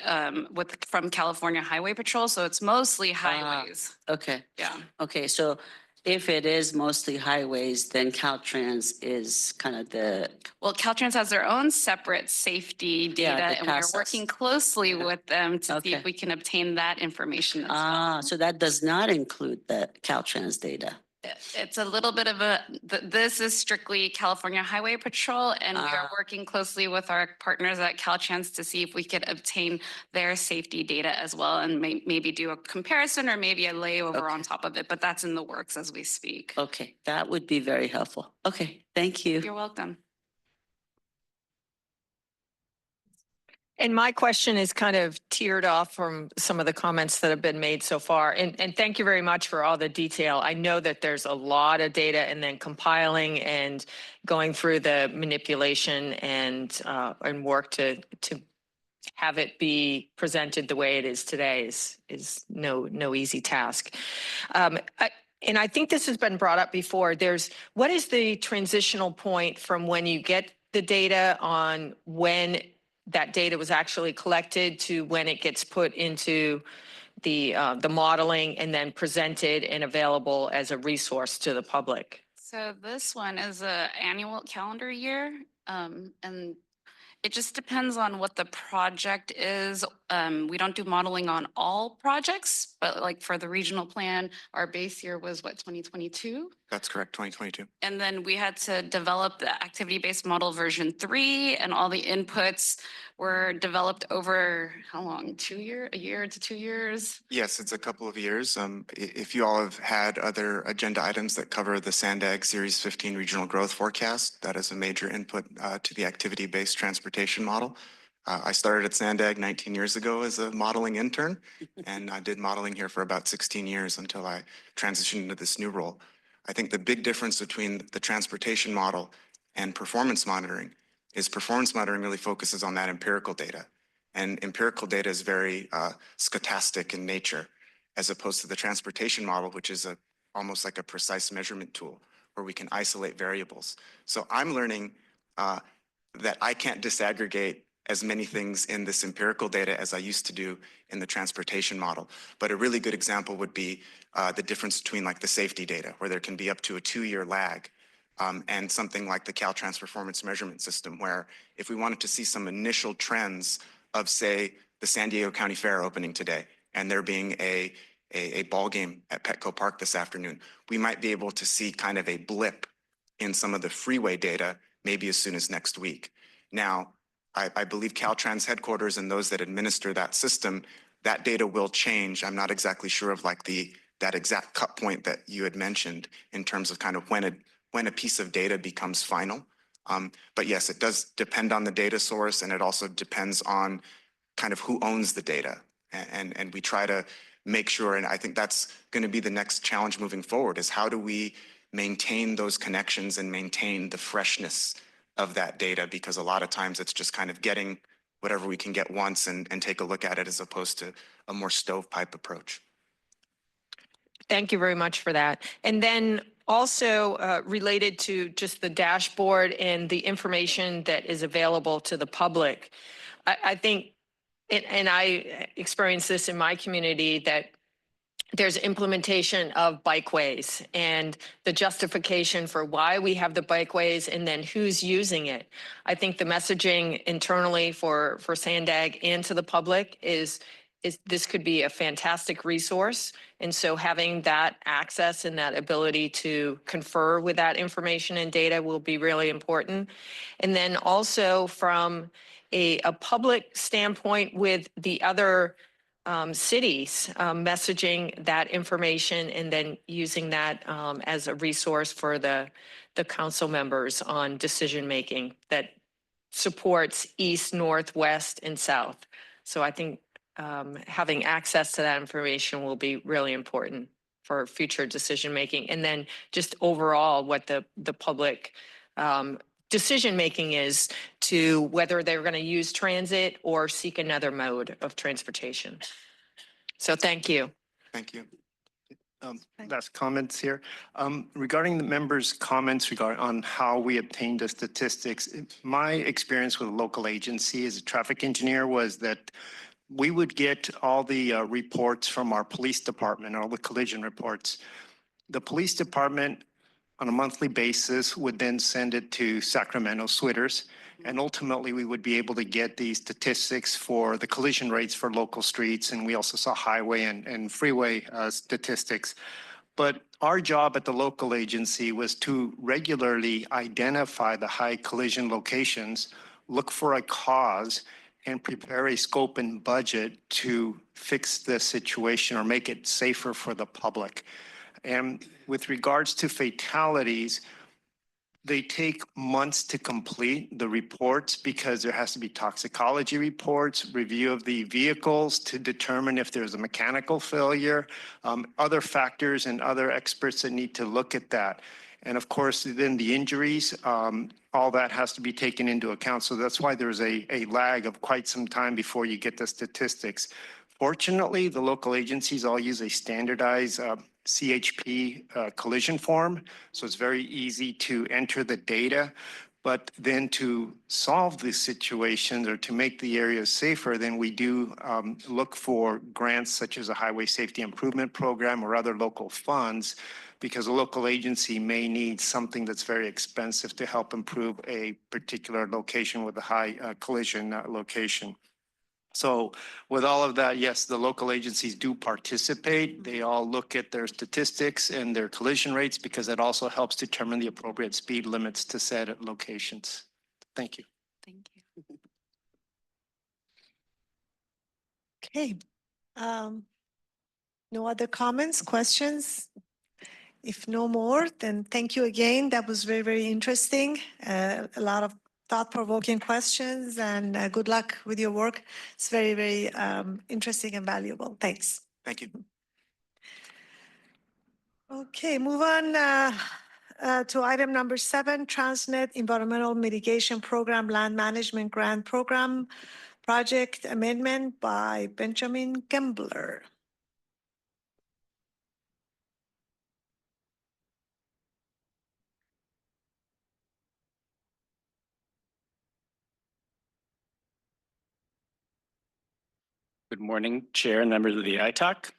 K: from California Highway Patrol, so it's mostly highways.
N: correct? Okay.
K: Yeah.
N: Okay, so if it is mostly highways, then Caltrans is kind of the,
K: Well, Caltrans has their own separate safety
N: Yeah,
K: data,
N: the
K: and we're
N: process.
K: working closely with them to see
N: Okay.
K: if we can obtain that information as well.
N: so that does not include the Caltrans data.
K: It's a little bit of this is strictly California Highway Patrol, and we are working closely with our partners at Caltrans to see if we could obtain their safety data as well and maybe do a comparison or maybe a layover on top of it, but that's in the works as we speak.
N: Okay, that would be very helpful. Okay, thank you.
K: You're welcome.
O: And my question is kind of tiered off from some of the comments that have been made so far. And thank you very much for all the detail. I know that there's a lot of data and then compiling and going through the manipulation and work to have it be presented the way it is today is no easy task. And I think this has been brought up before. What is the transitional point from when you get the data on when that data was actually collected to when it gets put into the modeling and then presented and available as a resource to the public?
K: So this one is a annual calendar year, and it just depends on what the project is. We don't do modeling on all projects, but like for the regional plan, our base year was what, 2022?
L: That's correct, 2022.
K: And then we had to develop the activity-based model version 3, and all the inputs were developed over how long? A year to 2 years?
L: Yes, it's a couple of years. If you all have had other agenda items that cover the SANDAG Series 15 Regional Growth Forecast, that is a major input to the activity-based transportation model. I started at SANDAG 19 years ago as a modeling intern, and I did modeling here for about 16 years until I transitioned into this new role. I think the big difference between the transportation model and performance monitoring is performance monitoring really focuses on that empirical data. And empirical data is very stochastic in nature, as opposed to the transportation model, which is almost like a precise measurement tool where we can isolate variables. So I'm learning that I can't disaggregate as many things in this empirical data as I used to do in the transportation model. But a really good example would be the difference between like the safety data, where there can be up to a 2-year lag, and something like the Caltrans Performance Measurement System, where if we wanted to see some initial trends of, say, the San Diego County Fair opening today, and there being a ball game at Petco Park this afternoon, we might be able to see kind of a blip in some of the freeway data, maybe as soon as next week. Now, I believe Caltrans headquarters and those that administer that system, that data will change. I'm not exactly sure of like that exact cut point that you had mentioned in terms of kind of when a piece of data becomes final. But yes, it does depend on the data source, and it also depends on kind of who owns the data. And we try to make sure, and I think that's going to be the next challenge moving forward, is how do we maintain those connections and maintain the freshness of that data, because a lot of times it's just kind of getting whatever we can get once and take a look at it, as opposed to a more stovepipe approach.
O: Thank you very much for that. And then also related to just the dashboard and the information that is available to the public, I think, and I experienced this in my community, that there's implementation of bikeways and the justification for why we have the bikeways and then who's using it. I think the messaging internally for SANDAG and to the public is this could be a fantastic resource. And so having that access and that ability to confer with that information and data will be really important. And then also from a public standpoint with the other cities messaging that information and then using that as a resource for the council members on decision-making that supports east, north, west, and south. So I think having access to that information will be really important for future decision-making. And then just overall what the public decision-making is to whether they're going to use transit or seek another mode of transportation. So thank you.
L: Thank you.
C: Last comments here. Regarding the members' comments on how we obtain the statistics, my experience with a local agency as a traffic engineer was that we would get all the reports from our police department, all the collision reports. The police department on a monthly basis would then send it to Sacramento Switters, and ultimately we would be able to get these statistics for the collision rates for local streets, and we also saw highway and freeway statistics. But our job at the local agency was to regularly identify the high collision locations, look for a cause, and prepare a scope and budget to fix the situation or make it safer for the public. And with regards to fatalities, they take months to complete the reports because there has to be toxicology reports, review of the vehicles to determine if there's a mechanical failure, other factors and other experts that need to look at that. And of course, then the injuries, all that has to be taken into account. So that's why there's a lag of quite some time before you get the statistics. Fortunately, the local agencies all use a standardized CHP collision form, so it's very easy to enter the data. But then to solve these situations or to make the areas safer, then we do look for grants such as a Highway Safety Improvement Program or other local funds, because a local agency may need something that's very expensive to help improve a particular location with a high collision location. So with all of that, yes, the local agencies do participate. They all look at their statistics and their collision rates because that also helps determine the appropriate speed limits to set at locations. Thank you.
I: Thank you.
B: Okay. No other comments, questions? If no more, then thank you again. That was very, very interesting. A lot of thought-provoking questions, and good luck with your work. It's very, very interesting and valuable. Thanks.
L: Thank you.
B: Okay, move on to item number 7, TransNet Environmental Mitigation Program Land Management Grant Program Project Amendment by Benjamin Gambler.
P: Good morning, Chair and members of the ITAC.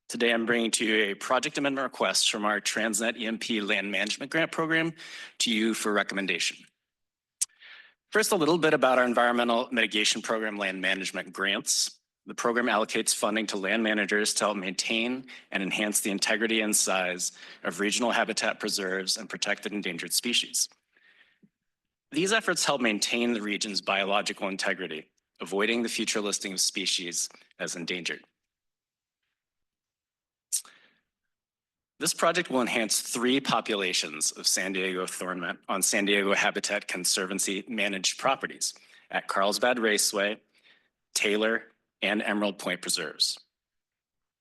P: Today, I'm bringing to you a project amendment request from our TransNet EMP Land Management Grant Program to you for recommendation. First, a little bit about our Environmental Mitigation Program land management grants. The program allocates funding to land managers to help maintain and enhance the integrity and size of regional habitat preserves and protected endangered species. These efforts help maintain the region's biological integrity, avoiding the future listing of species as endangered. This project will enhance 3 populations of San Diego thornment on San Diego Habitat Conservancy managed properties at Carlsbad Raceway, Taylor, and Emerald Point Preserves.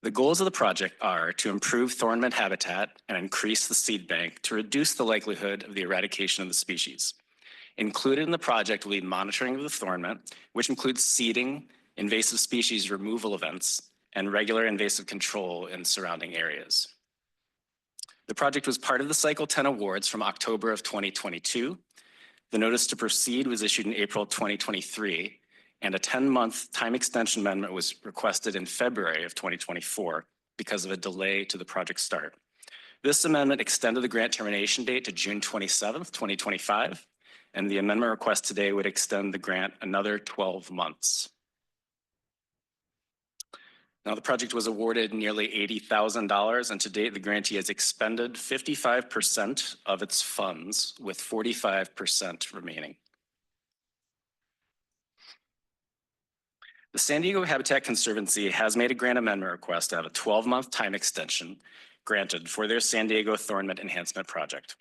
P: The goals of the project are to improve thornment habitat and increase the seed bank to reduce the likelihood of the eradication of the species. Included in the project will be monitoring of the thornment, which includes seeding, invasive species removal events, and regular invasive control in surrounding areas. The project was part of the Cycle 10 awards from October of 2022. The notice to proceed was issued in April 2023, and a 10-month time extension amendment was requested in February of 2024 because of a delay to the project start. This amendment extended the grant termination date to June 27th, 2025. And the amendment request today would extend the grant another 12 months. Now, the project was awarded nearly $80,000, and to date, the grantee has expended 55% of its funds, with 45% remaining. The San Diego Habitat Conservancy has made a grant amendment request to have a 12-month time extension granted for their San Diego Thornment Enhancement Project.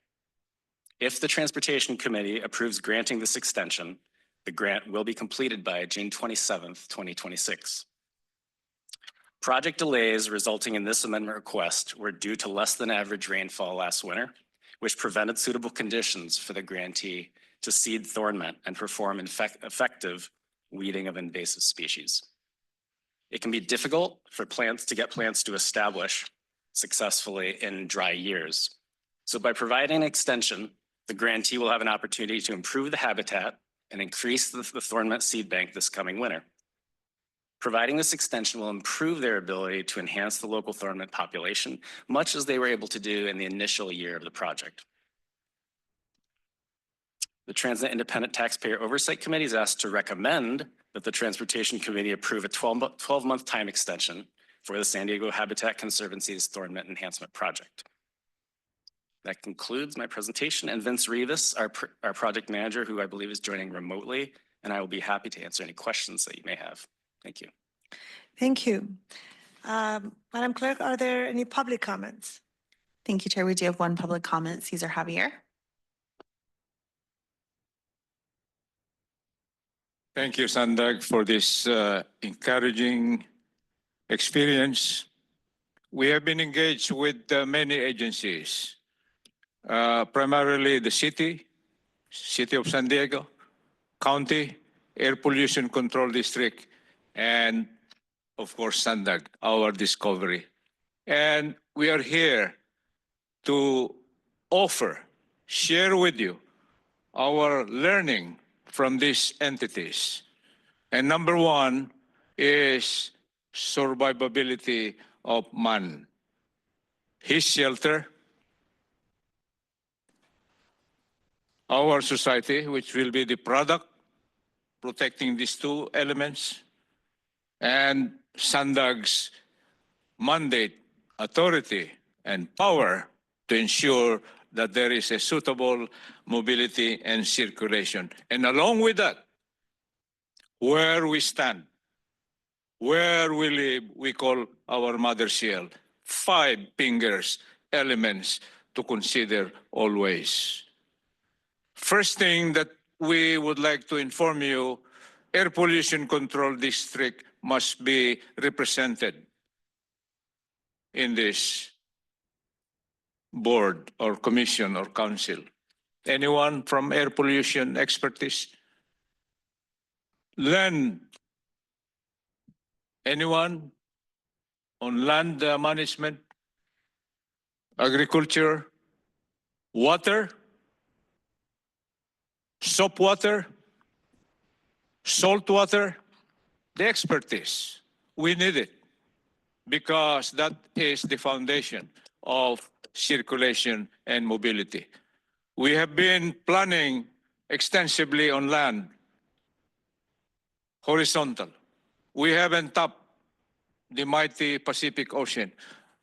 P: If the Transportation Committee approves granting this extension, the grant will be completed by June 27th, 2026. Project delays resulting in this amendment request were due to less than average rainfall last winter, which prevented suitable conditions for the grantee to seed thornment and perform effective weeding of invasive species. It can be difficult for plants to get plants to establish successfully in dry years. So by providing an extension, the grantee will have an opportunity to improve the habitat and increase the thornment seed bank this coming winter. Providing this extension will improve their ability to enhance the local thornment population, much as they were able to do in the initial year of the project. The TransNet Independent Taxpayer Oversight Committee is asked to recommend that the Transportation Committee approve a 12-month time extension for the San Diego Habitat Conservancy's Thornment Enhancement Project. That concludes my presentation, and Vince Rivas, our project manager, who I believe is joining remotely, and I will be happy to answer any questions that you may have. Thank you.
B: Thank you. Madam Clerk, are there any public comments?
E: Thank you, Chair. We do have one public comment, Cesar Javier.
H: Thank you, SANDAG, for this encouraging experience. We have been engaged with many agencies, primarily the city of San Diego, county, air pollution control district, and of course, SANDAG, our discovery. And we are here to share with you our learning from these entities. And number one is survivability of man. His shelter, our society, which will be the product protecting these two elements, and SANDAG's mandate, authority, and power to ensure that there is a suitable mobility and circulation. And along with that, where we stand, where we live, we call our mother shell. 5 fingers, elements to consider always. First thing that we would like to inform you, air pollution control district must be represented in this board or commission or council. Anyone from air pollution expertise? Land. Anyone on land management, agriculture, water, soap water, salt water? The expertise. We need it because that is the foundation of circulation and mobility. We have been planning extensively on land, horizontal. We haven't tapped the mighty Pacific Ocean,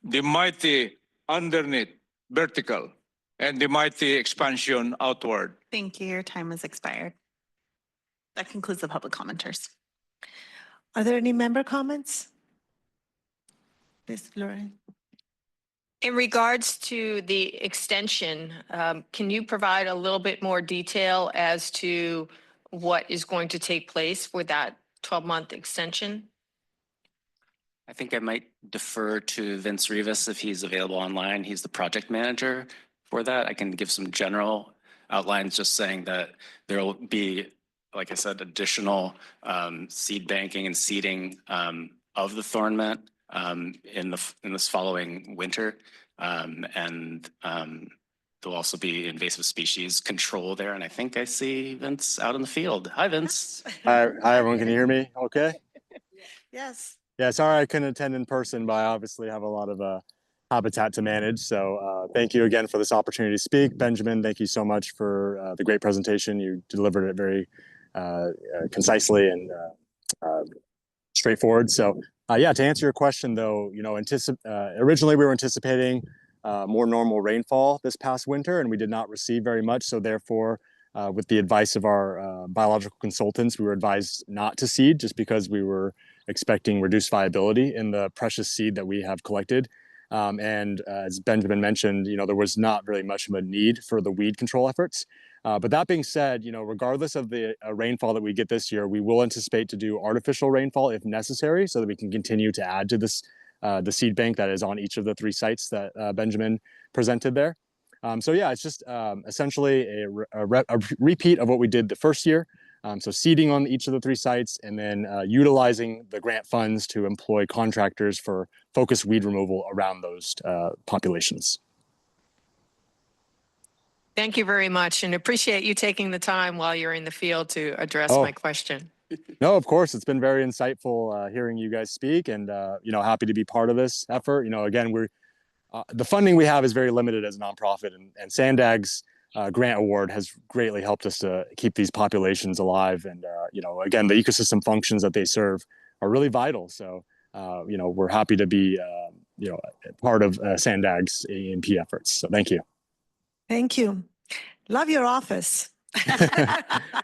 H: the mighty underneath, vertical, and the mighty expansion outward.
E: Thank you. Your time has expired. That concludes the public commenters.
B: Are there any member comments? Ms. Lorraine.
O: In regards to the extension, can you provide a little bit more detail as to what is going to take place for that 12-month extension?
P: I think I might defer to Vince Rivas if he's available online. He's the project manager for that. I can give some general outlines, just saying that there will be, like I said, additional seed banking and seeding of the thornment in this following winter, and there'll also be invasive species control there. And I think I see Vince out in the field. Hi, Vince.
Q: Hi, everyone. Can you hear me? Okay.
B: Yes.
Q: Yeah. Sorry I couldn't attend in person, but I obviously have a lot of habitat to manage. So thank you again for this opportunity to speak. Benjamin, thank you so much for the great presentation. You delivered it very concisely and straightforward. So yeah, to answer your question though, originally we were anticipating more normal rainfall this past winter, and we did not receive very much. So therefore, with the advice of our biological consultants, we were advised not to seed just because we were expecting reduced viability in the precious seed that we have collected. And as Benjamin mentioned, there was not really much of a need for the weed control efforts. But that being said, regardless of the rainfall that we get this year, we will anticipate to do artificial rainfall if necessary so that we can continue to add to this the seed bank that is on each of the 3 sites that Benjamin presented there. So yeah, it's just essentially a repeat of what we did the first year. So seeding on each of the 3 sites and then utilizing the grant funds to employ contractors for focused weed removal around those populations.
O: Thank you very much, and appreciate you taking the time while you're in the field to address my question.
Q: No, of course, it's been very insightful hearing you guys speak, and happy to be part of this effort. Again, the funding we have is very limited as a nonprofit, and SANDAG's grant award has greatly helped us to keep these populations alive. And again, the ecosystem functions that they serve are really vital. So we're happy to be part of SANDAG's E&P efforts. So thank you.
B: Thank you. Love your office.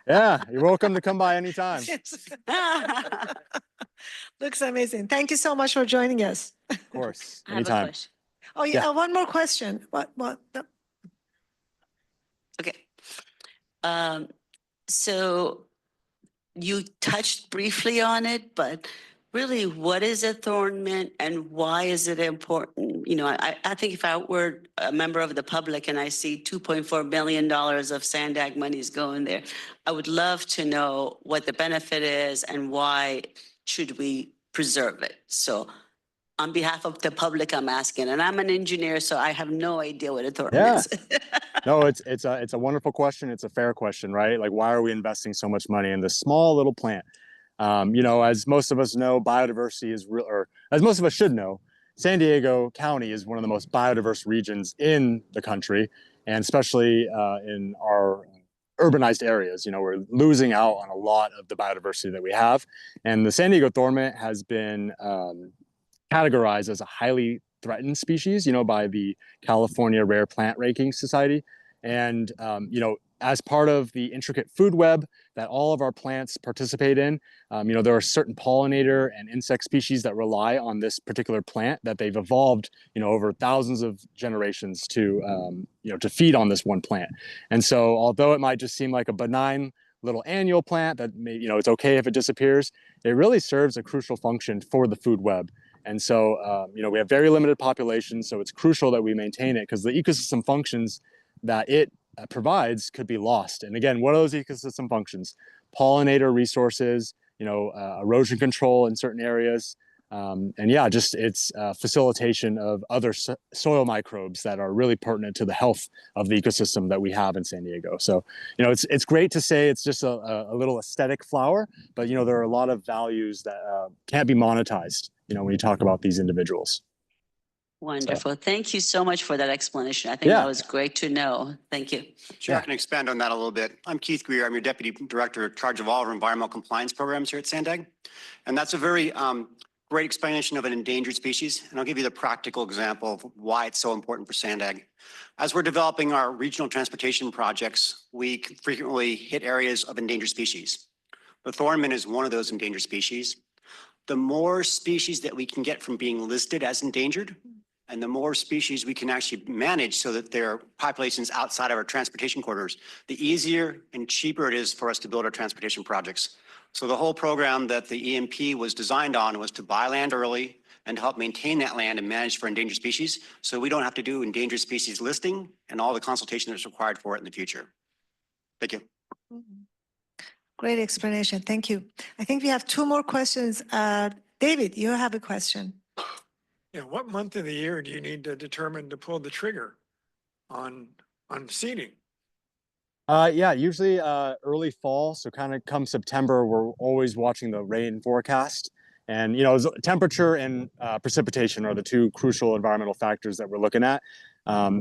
Q: Yeah, you're welcome to come by anytime.
B: Looks amazing. Thank you so much for joining us.
Q: Of course,
N: I have a
Q: anytime.
N: question.
B: Oh yeah, one more question. What?
N: Okay. So you touched briefly on it, but really, what is a thorn mint and why is it important? I think if I were a member of the public and I see $2.4 million of SANDAG monies going there, I would love to know what the benefit is and why should we preserve it. So on behalf of the public, I'm asking, and I'm an engineer, so I have no idea what a thorn is.
Q: No, it's a wonderful question. It's a fair question, right? Like, why are we investing so much money in this small little plant? As most of us know, biodiversity is real, or as most of us should know, San Diego County is one of the most biodiverse regions in the country, and especially in our urbanized areas. We're losing out on a lot of the biodiversity that we have. And the San Diego thorn mint has been categorized as a highly threatened species, by the California Rare Plant Ranking Society. And, as part of the intricate food web that all of our plants participate in, there are certain pollinator and insect species that rely on this particular plant that they've evolved, over thousands of generations to feed on this one plant. And so although it might just seem like a benign little annual plant that may, it's okay if it disappears, it really serves a crucial function for the food web. And so, we have very limited populations, so it's crucial that we maintain it because the ecosystem functions that it provides could be lost. And again, what are those ecosystem functions? Pollinator resources, erosion control in certain areas. And yeah, just it's facilitation of other soil microbes that are really pertinent to the health of the ecosystem that we have in San Diego. So, it's great to say it's just a little aesthetic flower, but, there are a lot of values that can't be monetized, when you talk about these individuals.
N: Wonderful. Thank you so much for that explanation. I think that was great to know. Thank you.
R: Sure, I can expand on that a little bit. I'm Keith Greer. I'm your Deputy Director in charge of all our environmental compliance programs here at SANDAG. And that's a very great explanation of an endangered species. And I'll give you the practical example of why it's so important for SANDAG. As we're developing our regional transportation projects, we frequently hit areas of endangered species. The thorn mint is one of those endangered species. The more species that we can get from being listed as endangered, and the more species we can actually manage so that there are populations outside of our transportation corridors, the easier and cheaper it is for us to build our transportation projects. So the whole program that the EMP was designed on was to buy land early and help maintain that land and manage for endangered species, so we don't have to do endangered species listing and all the consultation that's required for it in the future. Thank you.
B: Great explanation. Thank you. I think we have 2 more questions. David, you have a question.
F: Yeah, what month of the year do you need to determine to pull the trigger on seeding?
Q: Yeah, usually early fall. So kind of come September, we're always watching the rain forecast. And, temperature and precipitation are the 2 crucial environmental factors that we're looking at.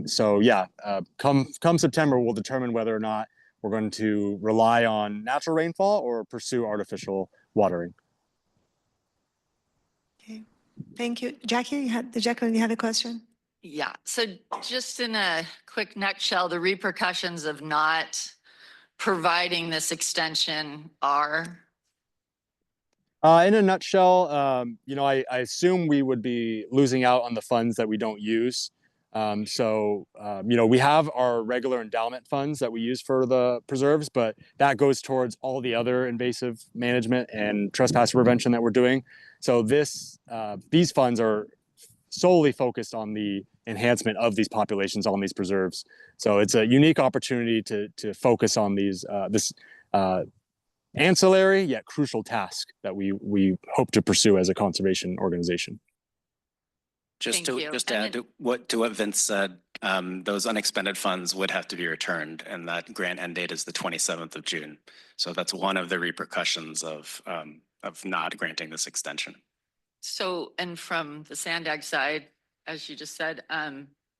Q: So yeah, come September, we'll determine whether or not we're going to rely on natural rainfall or pursue artificial watering.
B: Okay, thank you. Jacqueline, you had a question?
M: Yeah, so just in a quick nutshell, the repercussions of not providing this extension are?
Q: In a nutshell, I assume we would be losing out on the funds that we don't use. We have our regular endowment funds that we use for the preserves, but that goes towards all the other invasive management and trespass prevention that we're doing. So these funds are solely focused on the enhancement of these populations on these preserves. So it's a unique opportunity to focus on this ancillary yet crucial task that we hope to pursue as a conservation organization.
P: Just
M: Thank you.
P: to add to what Vince said, those unexpended funds would have to be returned, and that grant end date is the 27th of June. So that's one of the repercussions of not granting this extension.
M: So, and from the SANDAG side, as you just said,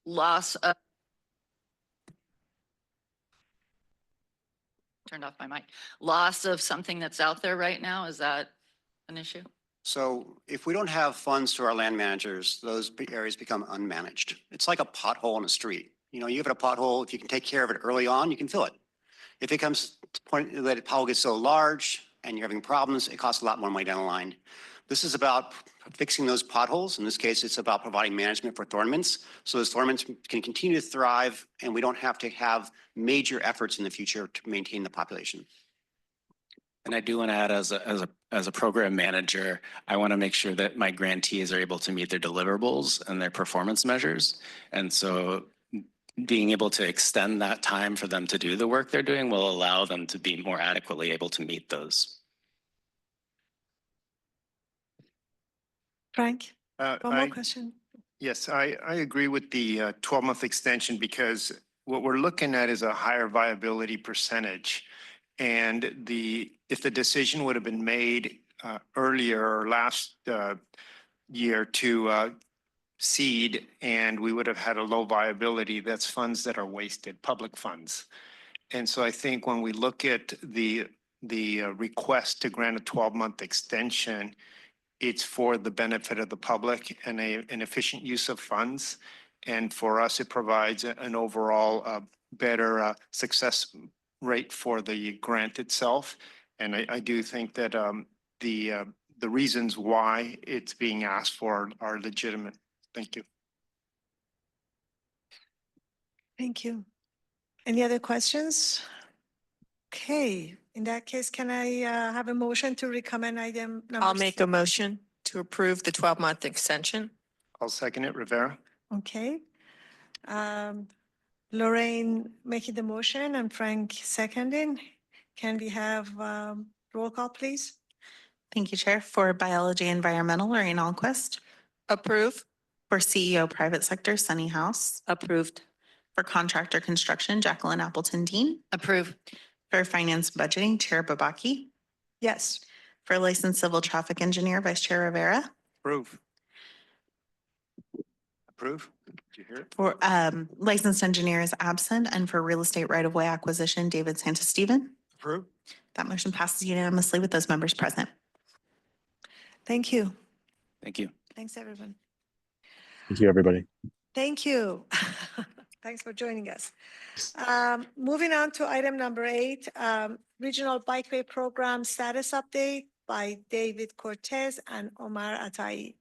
M: loss of, turned off my mic, loss of something that's out there right now, is that an issue?
R: So if we don't have funds to our land managers, those areas become unmanaged. It's like a pothole in a street. You have a pothole, if you can take care of it early on, you can fill it. If it comes to the point that the pothole gets so large and you're having problems, it costs a lot more money down the line. This is about fixing those potholes. In this case, it's about providing management for thornmints. So those thornmints can continue to thrive and we don't have to have major efforts in the future to maintain the population.
P: And I do want to add, as a program manager, I want to make sure that my grantees are able to meet their deliverables and their performance measures. And so being able to extend that time for them to do the work they're doing will allow them to be more adequately able to meet those.
B: Frank, one more question.
C: Yes, I agree with the 12-month extension because what we're looking at is a higher viability percentage. And if the decision would have been made earlier or last year to seed, and we would have had a low viability, that's funds that are wasted, public funds. And so I think when we look at the request to grant a 12-month extension, it's for the benefit of the public and an efficient use of funds. And for us, it provides an overall better success rate for the grant itself. And I do think that the reasons why it's being asked for are legitimate. Thank you.
B: Thank you. Any other questions? Okay, in that case, can I have a motion to recommend item number?
O: I'll make a motion to approve the 12-month extension.
C: I'll second it, Rivera.
B: Okay. Lorraine making the motion and Frank seconding. Can we have roll call, please?
E: Thank you, Chair. For Biology Environmental, Lorraine Alquist.
O: Approve.
E: For CEO Private Sector, Sunny House.
M: Approved.
E: For Contractor Construction, Jacqueline Appleton Dean.
M: Approve.
E: For Finance Budgeting, Chair Babaki.
B: Yes.
E: For Licensed Civil Traffic Engineer, Vice Chair Rivera.
C: Approve. Approve. Did you hear it?
E: For Licensed Engineer is absent, and for Real Estate Right-of-Way Acquisition, David Santasteven.
C: Approve.
E: That motion passes unanimously with those members present.
B: Thank you.
P: Thank you.
B: Thanks, everyone.
Q: Thank you, everybody.
B: Thank you. Thanks for joining us. Moving on to item number 8, Regional Bikeway Program Status Update by David Cortez and Omar Atai.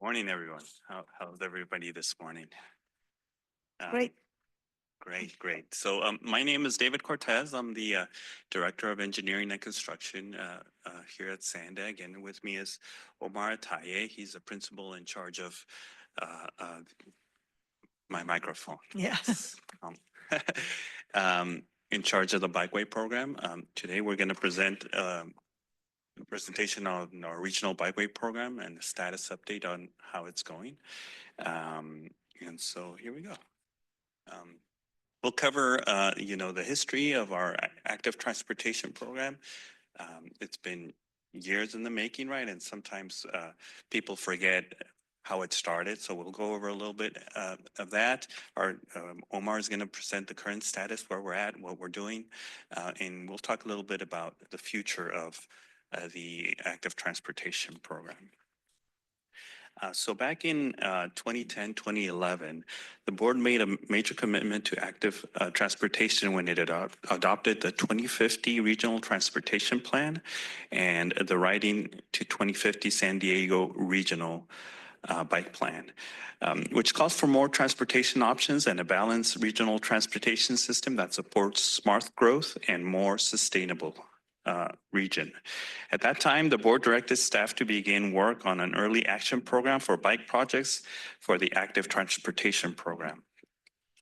S: Morning, everyone. How's everybody this morning?
B: Great.
S: Great. So my name is David Cortez. I'm the Director of Engineering and Construction here at SANDAG, and with me is Omar Ataye. He's a principal in charge of my microphone.
B: Yes.
S: In charge of the bikeway program. Today we're going to present a presentation on our regional bikeway program and a status update on how it's going. And so here we go. We'll cover, the history of our active transportation program. It's been years in the making, right? And sometimes people forget how it started. So we'll go over a little bit of that. Omar is going to present the current status, where we're at, what we're doing, and we'll talk a little bit about the future of the active transportation program. So back in 2010, 2011, the board made a major commitment to active transportation when it adopted the 2050 Regional Transportation Plan and the Riding to 2050 San Diego Regional Bike Plan, which calls for more transportation options and a balanced regional transportation system that supports smart growth and more sustainable region. At that time, the board directed staff to begin work on an early action program for bike projects for the active transportation program.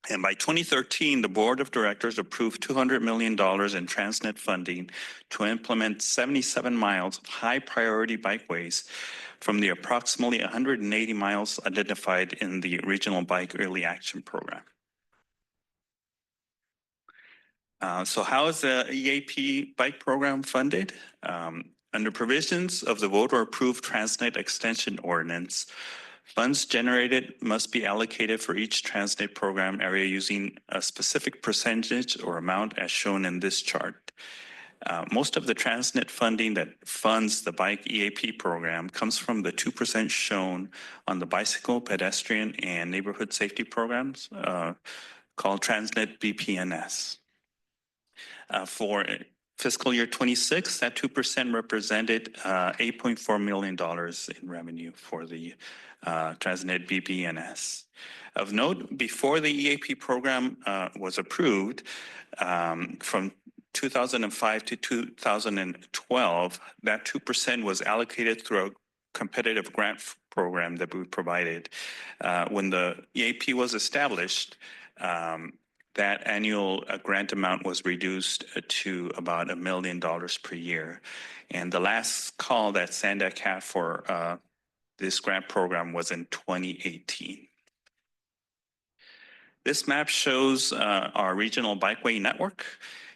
S: And by 2013, the board of directors approved $200 million in TransNet funding to implement 77 miles of high priority bikeways from the approximately 180 miles identified in the Regional Bike Early Action Program. So how is the EAP bike program funded? Under provisions of the voter-approved TransNet extension ordinance, funds generated must be allocated for each TransNet program area using a specific percentage or amount as shown in this chart. Most of the TransNet funding that funds the bike EAP program comes from the 2% shown on the bicycle, pedestrian, and neighborhood safety programs called TransNet BPNS. For fiscal year 26, that 2% represented $8.4 million in revenue for the TransNet BPNS. Of note, before the EAP program was approved, from 2005 to 2012, that 2% was allocated through a competitive grant program that we provided. When the EAP was established, that annual grant amount was reduced to about $1 million per year. And the last call that SANDAG had for this grant program was in 2018. This map shows our regional bikeway network.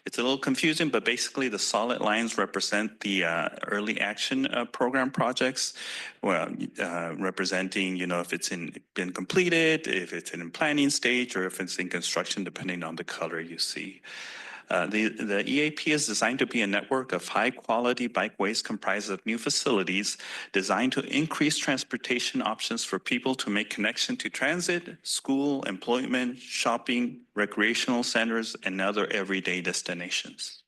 S: It's a little confusing, but basically the solid lines represent the early action program projects, representing, if it's been completed, if it's in planning stage, or if it's in construction, depending on the color you see. The EAP is designed to be a network of high-quality bikeways comprised of new facilities designed to increase transportation options for people to make connection to transit, school, employment, shopping, recreational centers, and other everyday destinations.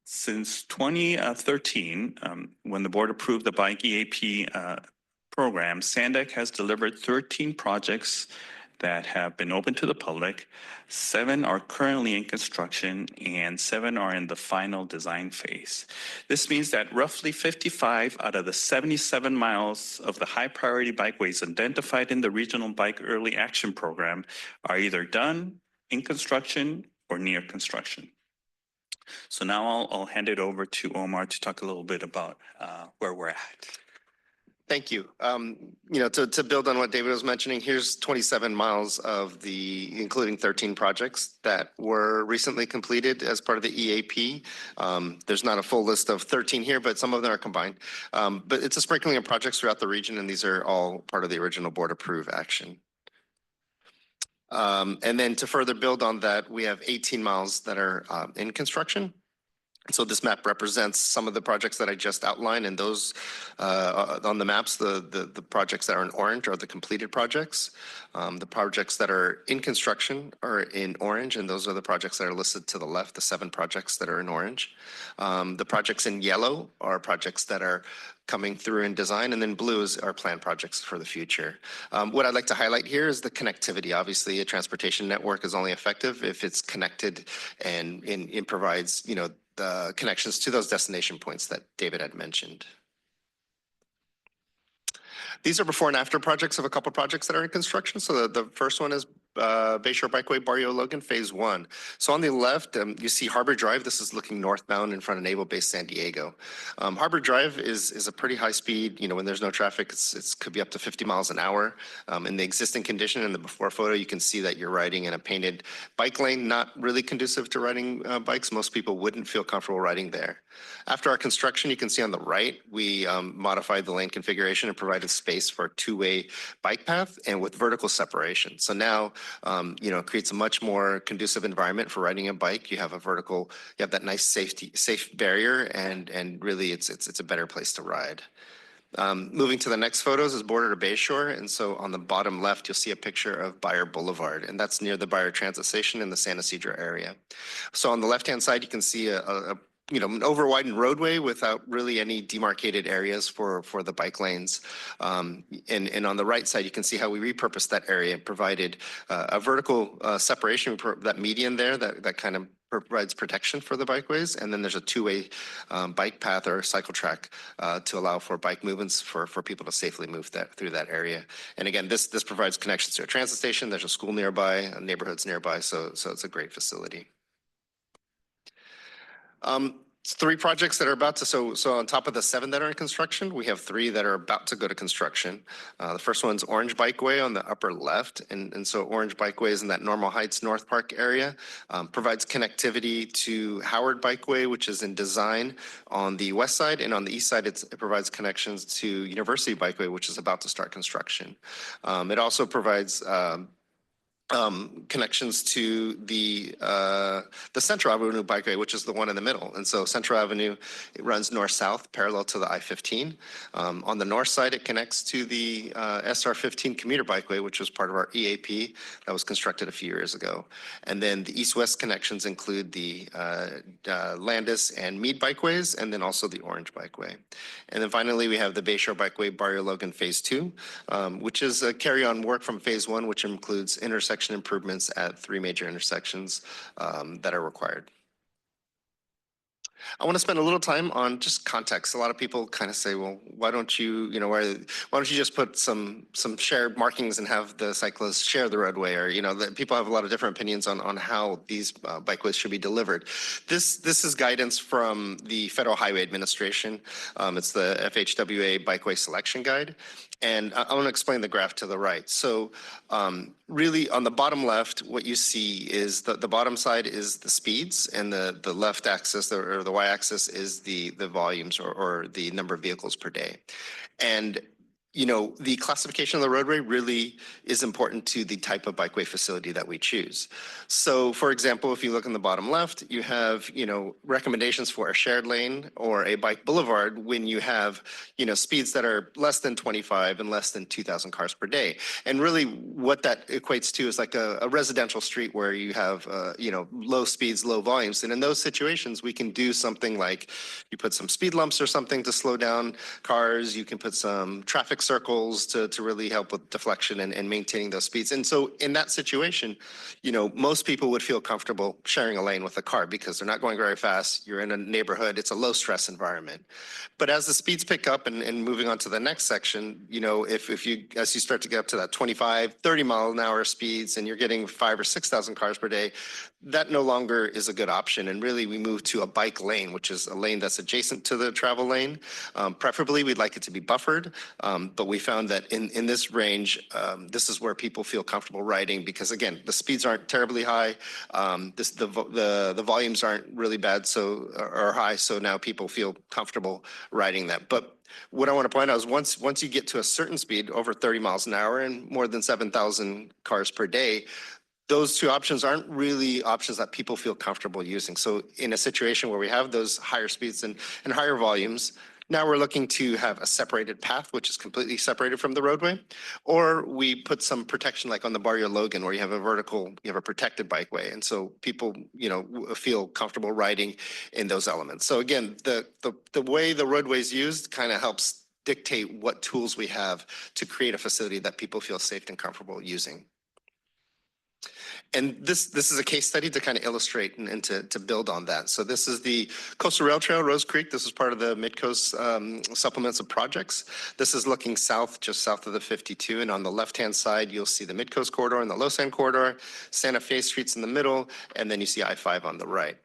S: Since 2013, when the board approved the bike EAP program, SANDAG has delivered 13 projects that have been open to the public. 7 are currently in construction and 7 are in the final design phase. This means that roughly 55 out of the 77 miles of the high priority bikeways identified in the Regional Bike Early Action Program are either done, in construction, or near construction. So now I'll hand it over to Omar to talk a little bit about where we're at.
T: Thank you. To build on what David was mentioning, here's 27 miles of including 13 projects that were recently completed as part of the EAP. There's not a full list of 13 here, but some of them are combined. But it's a sprinkling of projects throughout the region, and these are all part of the original board approved action. And then to further build on that, we have 18 miles that are in construction. So this map represents some of the projects that I just outlined, and those on the maps, the projects that are in orange are the completed projects. The projects that are in construction are in orange, and those are the projects that are listed to the left, the 7 projects that are in orange. The projects in yellow are projects that are coming through in design, and then blue is our planned projects for the future. What I'd like to highlight here is the connectivity. Obviously, a transportation network is only effective if it's connected and it provides, the connections to those destination points that David had mentioned. These are before and after projects of a couple projects that are in construction. So the first one is Bayshore Bikeway, Barrio Logan, Phase 1. So on the left, you see Harbor Drive. This is looking northbound in front of Naval Base San Diego. Harbor Drive is a pretty high speed. You know, when there's no traffic, it's could be up to 50 miles an hour. In the existing condition, in the before photo, you can see that you're riding in a painted bike lane, not really conducive to riding bikes. Most people wouldn't feel comfortable riding there. After our construction, you can see on the right, we modified the lane configuration and provided space for a two-way bike path and with vertical separation. So now, you know, it creates a much more conducive environment for riding a bike. You have a vertical, you have that nice safe barrier, and really it's a better place to ride. Moving to the next photos is border to Bayshore. And so on the bottom left, you'll see a picture of Bayer Boulevard, and that's near the Bayer Transit Station in the San Ysidro area. So on the left-hand side, you can see you know, an over-widened roadway without really any demarcated areas for the bike lanes. And on the right side, you can see how we repurposed that area and provided a vertical separation, that median there, that kind of provides protection for the bikeways. And then there's a two-way bike path or cycle track to allow for bike movements for people to safely move through that area. And again, this provides connections to a transit station. There's a school nearby, neighborhoods nearby, so it's a great facility. Three projects that are about to, so on top of the 7 that are in construction, we have 3 that are about to go to construction. The first one's Orange Bikeway on the upper left. And so Orange Bikeway is in that Normal Heights North Park area, provides connectivity to Howard Bikeway, which is in design on the west side. And on the east side, it provides connections to University Bikeway, which is about to start construction. It also provides connections to the Central Avenue Bikeway, which is the one in the middle. And so Central Avenue, it runs north-south parallel to the I-15. On the north side, it connects to the SR-15 commuter bikeway, which was part of our EAP that was constructed a few years ago. And then the east-west connections include the Landis and Meade bikeways, and then also the Orange Bikeway. And then finally, we have the Bayshore Bikeway, Barrio Logan Phase 2, which is a carry-on work from Phase 1, which includes intersection improvements at 3 major intersections that are required. I want to spend a little time on just context. A lot of people kind of say, well, why don't you, why don't you just put some shared markings and have the cyclists share the roadway? Or, people have a lot of different opinions on how these bikeways should be delivered. This is guidance from the Federal Highway Administration. It's the FHWA Bikeway Selection Guide. And I want to explain the graph to the right. So really on the bottom left, what you see is the bottom side is the speeds, and the left axis or the y-axis is the volumes or the number of vehicles per day. And the classification of the roadway really is important to the type of bikeway facility that we choose. So for example, if you look in the bottom left, you have, recommendations for a shared lane or a bike boulevard when you have, speeds that are less than 25 and less than 2,000 cars per day. And really what that equates to is like a residential street where you have, low speeds, low volumes. And in those situations, we can do something like you put some speed lumps or something to slow down cars. You can put some traffic circles to really help with deflection and maintaining those speeds. And so in that situation, most people would feel comfortable sharing a lane with a car because they're not going very fast. You're in a neighborhood. It's a low stress environment. But as the speeds pick up and moving on to the next section, as you start to get up to that 25, 30 mile an hour speeds and you're getting 5,000 or 6,000 cars per day, that no longer is a good option. And really we move to a bike lane, which is a lane that's adjacent to the travel lane. Preferably, we'd like it to be buffered. But we found that in this range, this is where people feel comfortable riding because, again, the speeds aren't terribly high. The volumes aren't really bad or high, so now people feel comfortable riding that. But what I want to point out is once you get to a certain speed, over 30 miles an hour and more than 7,000 cars per day, those two options aren't really options that people feel comfortable using. So in a situation where we have those higher speeds and higher volumes, now we're looking to have a separated path, which is completely separated from the roadway, or we put some protection like on the Barrio Logan where you have a protected bikeway. And so people, feel comfortable riding in those elements. So again, the way the roadway is used kind of helps dictate what tools we have to create a facility that people feel safe and comfortable using. And this is a case study to kind of illustrate and to build on that. So this is the Coastal Rail Trail, Rose Creek. This is part of the Mid-Coast supplements of projects. This is looking south, just south of the 52. And on the left-hand side, you'll see the Mid-Coast Corridor and the Los Angeles Corridor, Santa Fe Street's in the middle, and then you see I-5 on the right.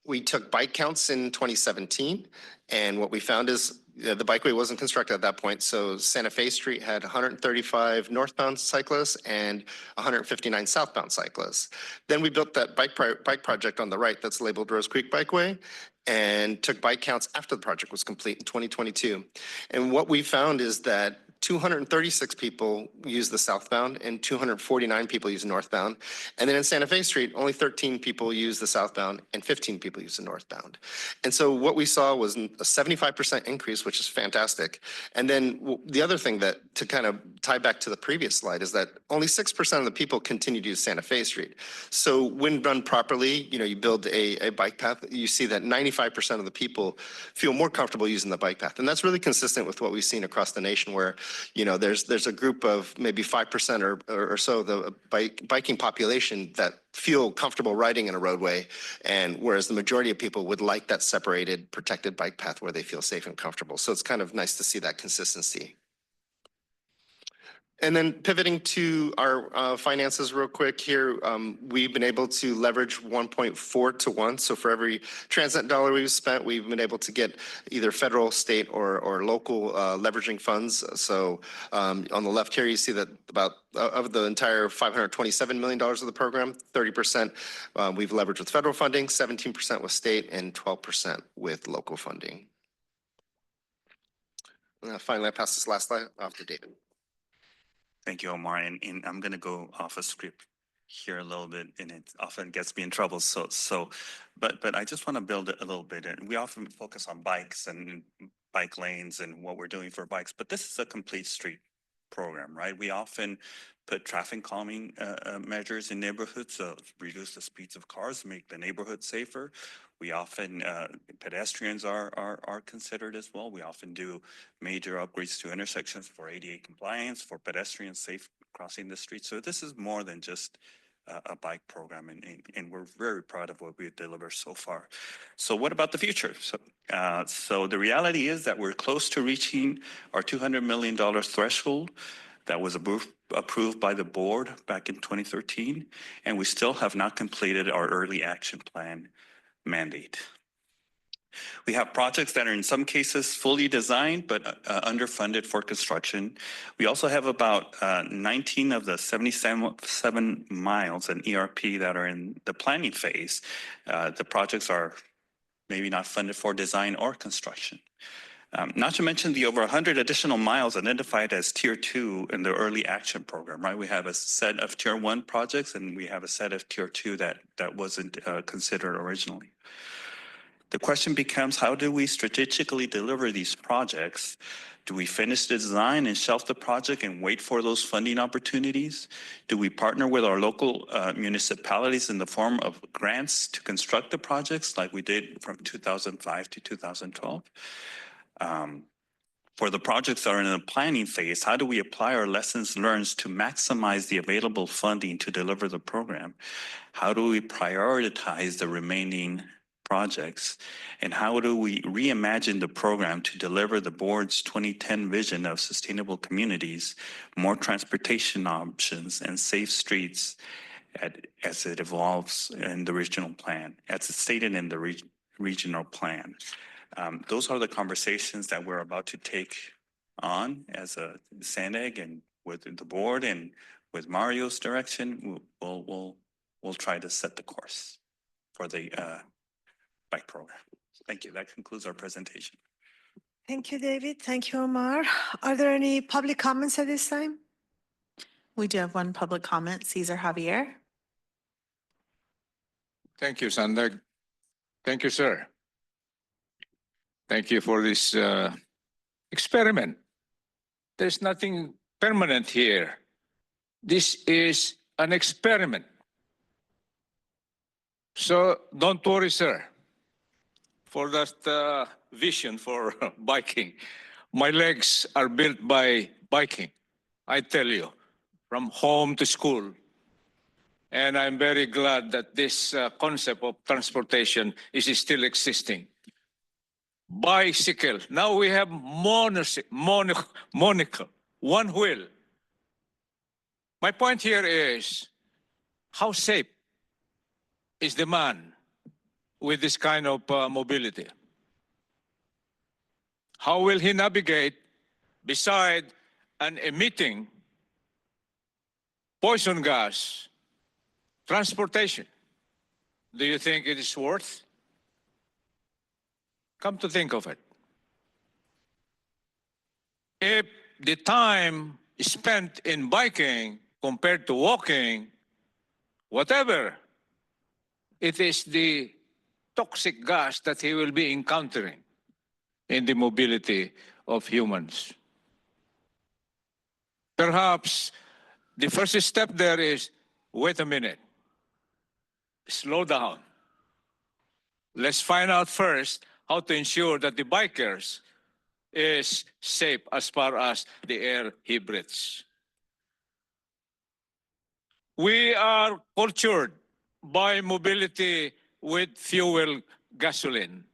T: We took bike counts in 2017, and what we found is the bikeway wasn't constructed at that point, so Santa Fe Street had 135 northbound cyclists and 159 southbound cyclists. Then we built that bike project on the right that's labeled Rose Creek Bikeway and took bike counts after the project was complete in 2022. And what we found is that 236 people use the southbound and 249 people use northbound. And then in Santa Fe Street, only 13 people use the southbound and 15 people use the northbound. And so what we saw was a 75% increase, which is fantastic. And then the other thing that to kind of tie back to the previous slide is that only 6% of the people continue to use Santa Fe Street. So when done properly, you build a bike path, you see that 95% of the people feel more comfortable using the bike path. And that's really consistent with what we've seen across the nation where there's a group of maybe 5% or so the biking population that feel comfortable riding in a roadway, and whereas the majority of people would like that separated, protected bike path where they feel safe and comfortable. So it's kind of nice to see that consistency. And then pivoting to our finances real quick here, we've been able to leverage 1.4 to 1. So for every TransNet dollar we've spent, we've been able to get either federal, state, or local leveraging funds. So on the left here, you see that about of the entire $527 million of the program, 30% we've leveraged with federal funding, 17% with state, and 12% with local funding. Finally, I pass this last slide off to David.
S: Thank you, Omar. And I'm going to go off a script here a little bit, and it often gets me in trouble. But I just want to build it a little bit. And we often focus on bikes and bike lanes and what we're doing for bikes, but this is a complete street program, right? We often put traffic calming measures in neighborhoods to reduce the speeds of cars, make the neighborhood safer. We often, pedestrians are considered as well. We often do major upgrades to intersections for ADA compliance, for pedestrians safe crossing the street. So this is more than just a bike program, and we're very proud of what we've delivered so far. So what about the future? So the reality is that we're close to reaching our $200 million threshold that was approved by the board back in 2013, and we still have not completed our early action plan mandate. We have projects that are in some cases fully designed but underfunded for construction. We also have about 19 of the 77 miles in ERP that are in the planning phase. The projects are maybe not funded for design or construction. Not to mention the over 100 additional miles identified as Tier 2 in the early action program, right? We have a set of Tier 1 projects and we have a set of Tier 2 that wasn't considered originally. The question becomes, how do we strategically deliver these projects? Do we finish the design and shelf the project and wait for those funding opportunities? Do we partner with our local municipalities in the form of grants to construct the projects like we did from 2005 to 2012? For the projects that are in the planning phase, how do we apply our lessons learned to maximize the available funding to deliver the program? How do we prioritize the remaining projects? And how do we reimagine the program to deliver the board's 2010 vision of sustainable communities, more transportation options, and safe streets as it evolves in the regional plan, as it's stated in the regional plan? Those are the conversations that we're about to take on as a SANDAG, and with the board and with Mario's direction, we'll try to set the course for the bike program. Thank you. That concludes our presentation.
B: Thank you, David. Thank you, Omar. Are there any public comments at this time?
E: We do have one public comment, Cesar Javier.
H: Thank you, SANDAG. Thank you, sir. Thank you for this experiment. There's nothing permanent here. This is an experiment. So don't worry, sir, for that vision for biking. My legs are built by biking. I tell you, from home to school, And I'm very glad that this concept of transportation is still existing. Bicycle. Now we have monocle, one wheel. My point here is, how safe is the man with this kind of mobility? How will he navigate beside an emitting poison gas transportation? Do you think it is worth? Come to think of it. If the time spent in biking compared to walking, whatever, it is the toxic gas that he will be encountering in the mobility of humans. Perhaps the first step there is, wait a minute, slow down. Let's find out first how to ensure that the bikers is safe as far as the air he breathes. We are cultured by mobility with fuel gasoline.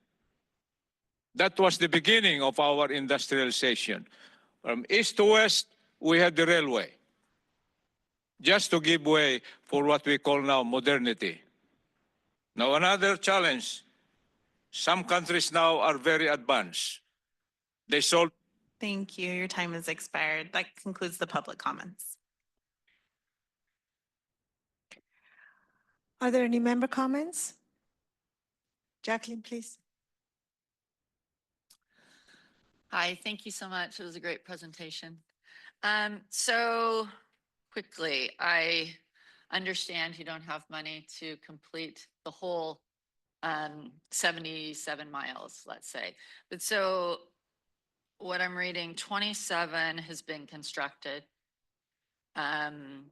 H: That was the beginning of our industrialization. From east to west, we had the railway, just to give way for what we call now modernity. Now another challenge, some countries now are very advanced. They sold.
E: Thank you. Your time has expired. That concludes the public comments.
B: Are there any member comments? Jacqueline, please.
M: Hi, thank you so much. It was a great presentation. So quickly, I understand you don't have money to complete the whole 77 miles, let's say. But so what I'm reading, 27 has been constructed. And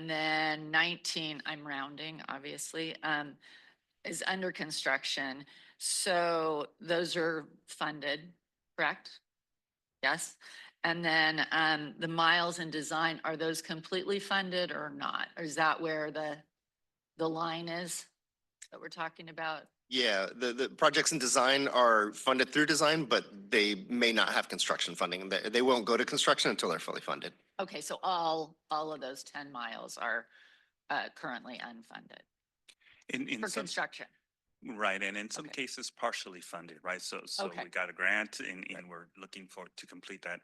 M: then 19, I'm rounding, obviously, is under construction. So those are funded, correct? Yes. And then the miles in design, are those completely funded or not? Or is that where the line is that we're talking about?
T: Yeah, the projects in design are funded through design, but they may not have construction funding. They won't go to construction until they're fully funded.
M: Okay, so all of those 10 miles are currently unfunded for
S: some,
M: construction.
S: right, and in some cases partially funded, right? So
M: Okay.
S: we got a grant and we're looking for to complete that.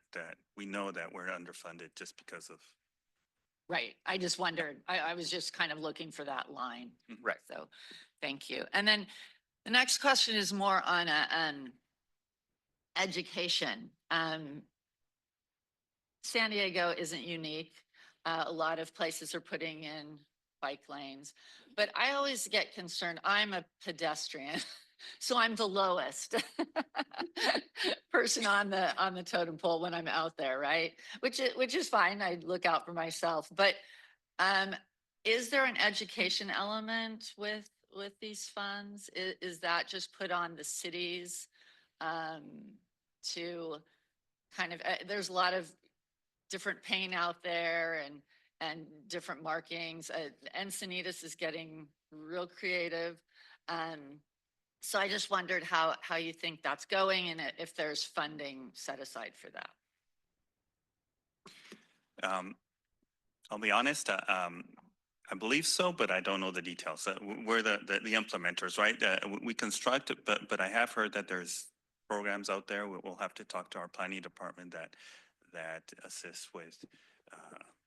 S: We know that we're underfunded just because of.
M: Right. I just wondered, I was just kind of looking for that line.
T: Right.
M: So thank you. And then the next question is more on education. San Diego isn't unique. A lot of places are putting in bike lanes, but I always get concerned. I'm a pedestrian, so I'm the lowest person on the totem pole when I'm out there, right? Which is fine. I look out for myself. But is there an education element with these funds? Is that just put on the cities to kind of? There's a lot of different paint out there and different markings. Encinitas is getting real creative. So I just wondered how you think that's going and if there's funding set aside for that.
S: I'll be honest, I believe so, but I don't know the details. We're the implementers, right? We construct, but I have heard that there's programs out there. We'll have to talk to our planning department that assists with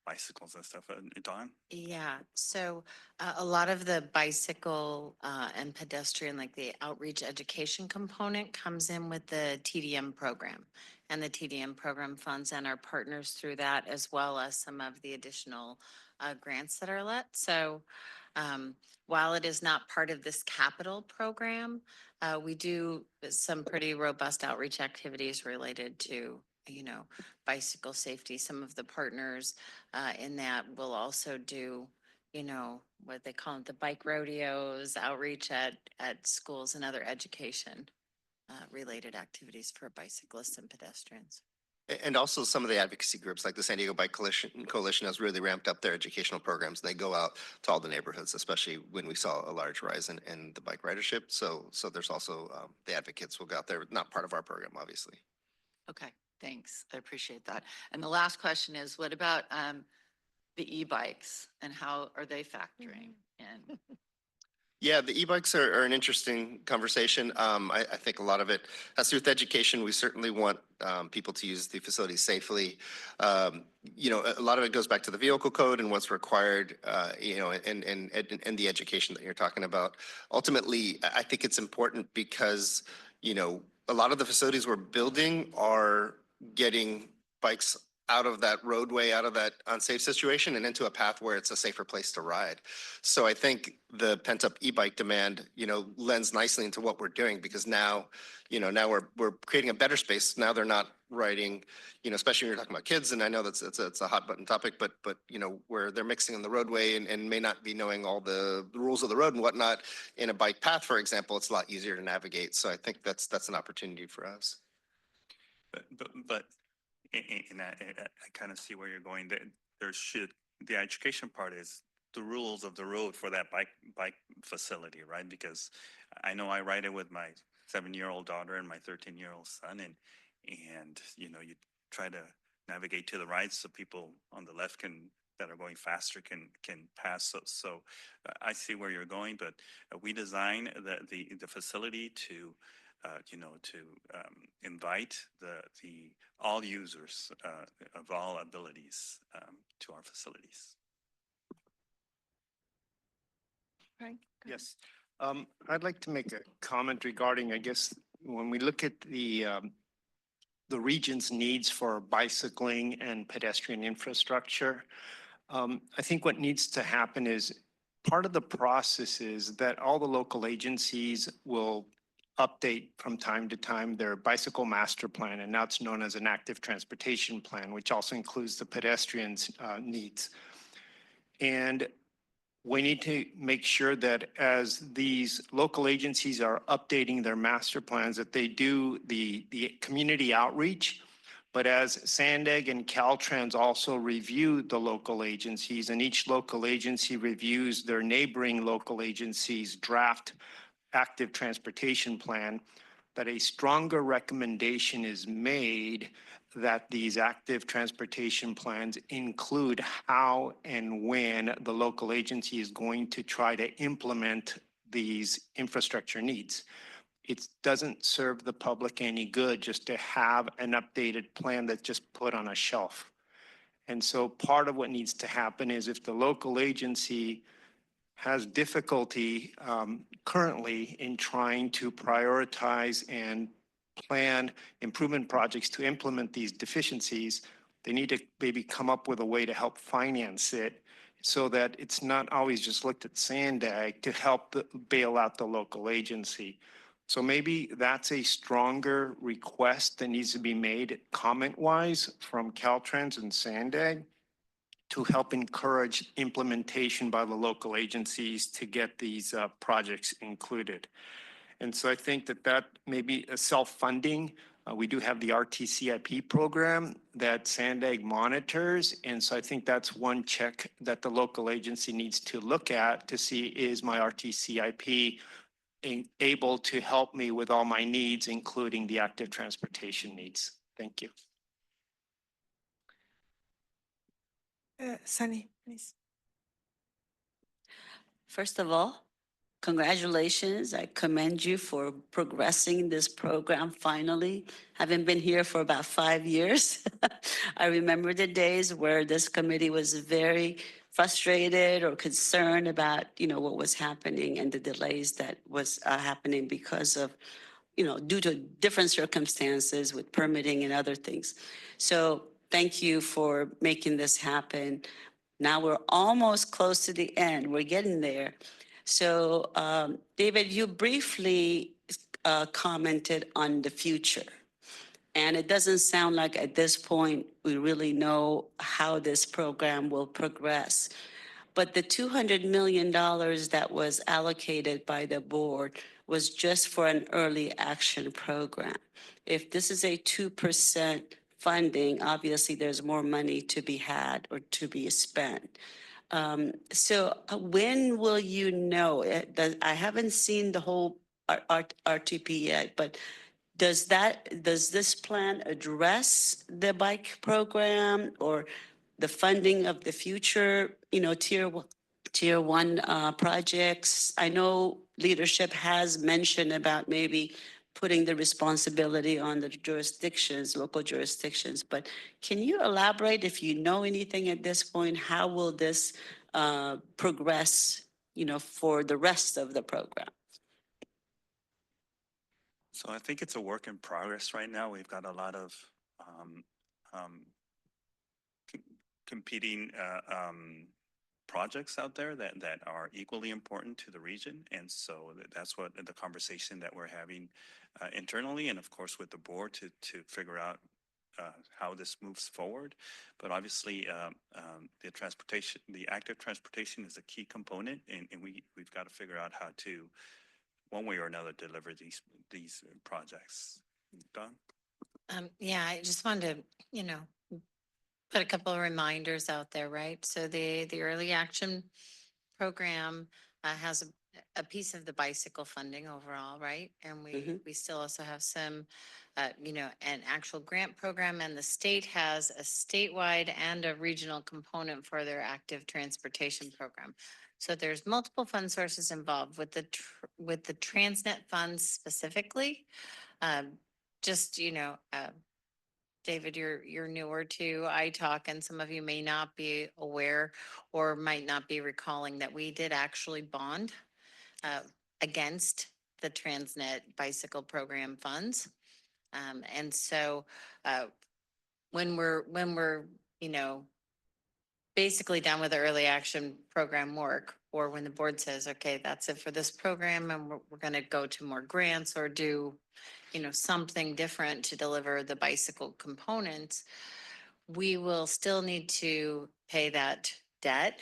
S: bicycles and stuff. Dawn?
I: Yeah, so a lot of the bicycle and pedestrian, like the outreach education component comes in with the TDM program. And the TDM program funds and our partners through that, as well as some of the additional grants that are let. So while it is not part of this capital program, we do some pretty robust outreach activities related to bicycle safety. Some of the partners in that will also do, what they call it, the bike rodeos, outreach at schools and other education related activities for bicyclists and pedestrians.
T: And also some of the advocacy groups like the San Diego Bike Coalition has really ramped up their educational programs. And they go out to all the neighborhoods, especially when we saw a large rise in the bike ridership. So there's also the advocates will go out there, not part of our program, obviously.
M: Okay, thanks. I appreciate that. And the last question is, what about the e-bikes and how are they factoring in?
T: Yeah, the e-bikes are an interesting conversation. I think a lot of it has to do with education. We certainly want people to use the facilities safely. You know, a lot of it goes back to the vehicle code and what's required, you know, and the education that you're talking about. Ultimately, I think it's important because, you know, a lot of the facilities we're building are getting bikes out of that roadway, out of that unsafe situation and into a path where it's a safer place to ride. So I think the pent up e-bike demand, you know, lends nicely into what we're doing because now, you know, now we're creating a better space. Now they're not riding, you know, especially when you're talking about kids. And I know that's it's a hot button topic, but you know, where they're mixing on the roadway and may not be knowing all the rules of the road and whatnot. In a bike path, for example, it's a lot easier to navigate. So I think that's an opportunity for us.
S: But and I kind of see where you're going. The education part is the rules of the road for that bike facility, right? Because I know I ride it with my 7-year-old daughter and my 13-year-old son, and you know, you try to navigate to the right so people on the left that are going faster can pass. So I see where you're going, but we design the facility to you know, to invite the all users of all abilities to our facilities.
O: Right.
C: Yes. I'd like to make a comment regarding, I guess, when we look at the region's needs for bicycling and pedestrian infrastructure, I think what needs to happen is part of the process is that all the local agencies will update from time to time their bicycle master plan, and now it's known as an active transportation plan, which also includes the pedestrians' needs. And we need to make sure that as these local agencies are updating their master plans, that they do the community outreach. But as SANDAG and Caltrans also review the local agencies, and each local agency reviews their neighboring local agencies' draft active transportation plan, that a stronger recommendation is made that these active transportation plans include how and when the local agency is going to try to implement these infrastructure needs. It doesn't serve the public any good just to have an updated plan that's just put on a shelf. And so part of what needs to happen is if the local agency has difficulty currently in trying to prioritize and plan improvement projects to implement these deficiencies, they need to maybe come up with a way to help finance it so that it's not always just looked at SANDAG to help bail out the local agency. So maybe that's a stronger request that needs to be made comment-wise from Caltrans and SANDAG to help encourage implementation by the local agencies to get these projects included. And so I think that may be a self-funding. We do have the RTCIP program that SANDAG monitors. And so I think that's one check that the local agency needs to look at to see, is my RTCIP able to help me with all my needs, including the active transportation needs. Thank you.
B: Sunny, please.
N: First of all, congratulations. I commend you for progressing this program finally. Having been here for about 5 years, I remember the days where this committee was very frustrated or concerned about, you know, what was happening and the delays that was happening because of, you know, due to different circumstances with permitting and other things. So thank you for making this happen. Now we're almost close to the end. We're getting there. So, David, you briefly commented on the future. And it doesn't sound like at this point we really know how this program will progress. But the $200 million that was allocated by the board was just for an early action program. If this is a 2% funding, obviously there's more money to be had or to be spent. When will you know? I haven't seen the whole RTP yet, but does this plan address the bike program or the funding of the future, tier one projects? I know leadership has mentioned about maybe putting the responsibility on the jurisdictions, local jurisdictions, but can you elaborate if you know anything at this point? How will this progress, for the rest of the program?
S: So I think it's a work in progress right now. We've got a lot of um, um, competing projects out there that are equally important to the region. And so that's what the conversation that we're having internally, and of course with the board to figure out how this moves forward. But obviously the active transportation is a key component, and we've got to figure out how to, one way or another, deliver these projects. Don?
I: Yeah, I just wanted to, put a couple of reminders out there, right? So the early action program has a piece of the bicycle funding overall, right? And we still also have some, an actual grant program, and the state has a statewide and a regional component for their active transportation program. So there's multiple fund sources involved with the TransNet funds specifically. Just, David, you're newer to iTalk, and some of you may not be aware or might not be recalling that we did actually bond against the TransNet bicycle program funds. And so when we're basically done with the early action program work, or when the board says, okay, that's it for this program, and we're going to go to more grants or do something different to deliver the bicycle components, we will still need to pay that debt.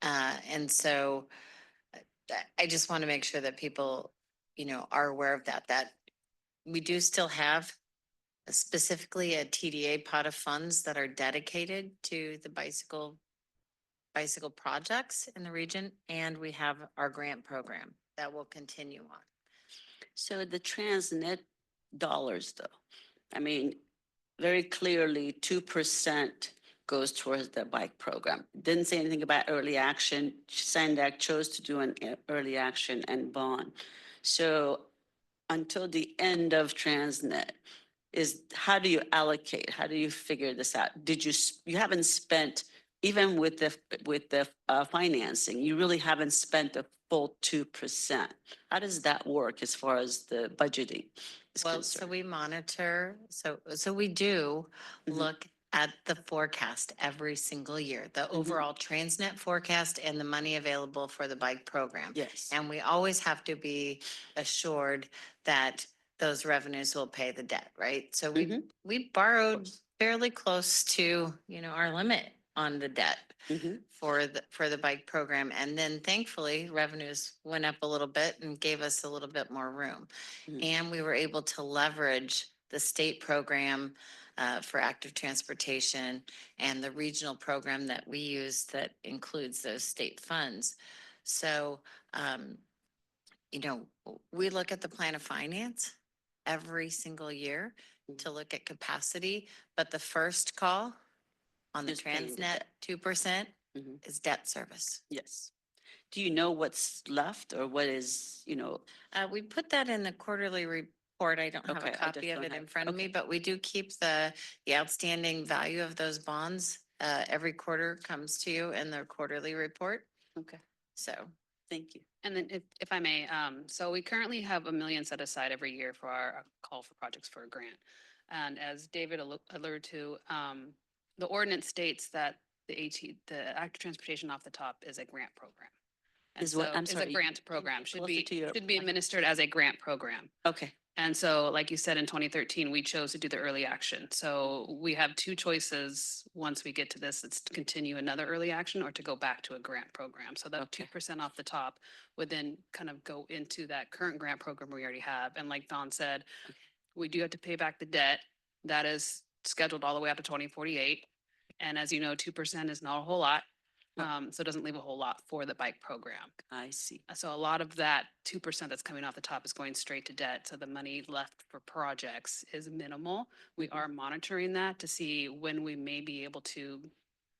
I: And so I just want to make sure that people, are aware of that we do still have specifically a TDA pot of funds that are dedicated to the bicycle projects in the region. And we have our grant program that will continue on.
N: So the TransNet dollars, though, I mean, very clearly 2% goes towards the bike program. Didn't say anything about early action. SANDAG chose to do an early action and bond. So until the end of TransNet, how do you allocate? How do you figure this out? You haven't spent, even with the financing, you really haven't spent the full 2%. How does that work as far as the budgeting is
I: Well,
N: concerned?
I: so we monitor, so we do look at the forecast every single year, the overall TransNet forecast and the money available for the bike program.
N: Yes.
I: And we always have to be assured that those revenues will pay the debt, right? So we borrowed fairly close to, our limit on the debt for the bike program. And then thankfully revenues went up a little bit and gave us a little bit more room. And we were able to leverage the state program for active transportation and the regional program that we use that includes those state funds. So, we look at the plan of finance every single year to look at capacity, but the first call on the
N: Is paying the
I: TransNet
N: debt.
I: 2% is debt service.
N: Yes. Do you know what's left or what is,
I: We put that in the quarterly report. I don't have
N: Okay,
I: a
N: I just
I: copy of
N: don't
I: it
N: have
I: in
N: it.
I: front of me,
N: Okay.
I: but we do keep the outstanding value of those bonds. Every quarter comes to you in the quarterly report.
N: Okay,
I: So,
N: thank you.
U: And then if I may, so we currently have $1 million set aside every year for our call for projects for a grant. And as David alluded to, the ordinance states that the active transportation off the top is a grant program. And
N: Is what?
U: so
N: I'm
U: is a
N: sorry.
U: grant program, should
N: Closer to your
U: be administered as a grant program.
N: Okay.
U: And so, like you said, in 2013, we chose to do the early action. So we have two choices. Once we get to this, it's to continue another early action or to go back to a grant program. So that 2% off the top would then kind of go into that current grant program we already have. And like Don said, we do have to pay back the debt. That is scheduled all the way out to 2048. And as you know, 2% is not a whole lot. So it doesn't leave a whole lot for the bike program.
N: I see.
U: So a lot of that 2% that's coming off the top is going straight to debt. So the money left for projects is minimal. We are monitoring that to see when we may be able to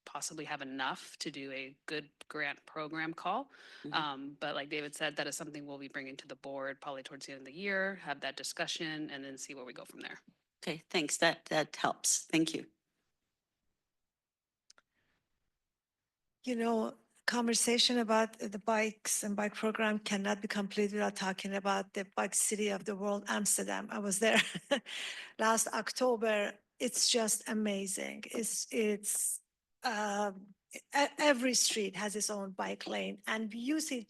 U: possibly have enough to do a good grant program call. But like David said, that is something we'll be bringing to the board probably towards the end of the year, have that discussion, and then see where we go from there.
N: Okay, thanks. That helps. Thank you.
B: You know, conversation about the bikes and bike program cannot be complete without talking about the bike city of the world, Amsterdam. I was there last October. It's just amazing. Every street has its own bike lane, and you see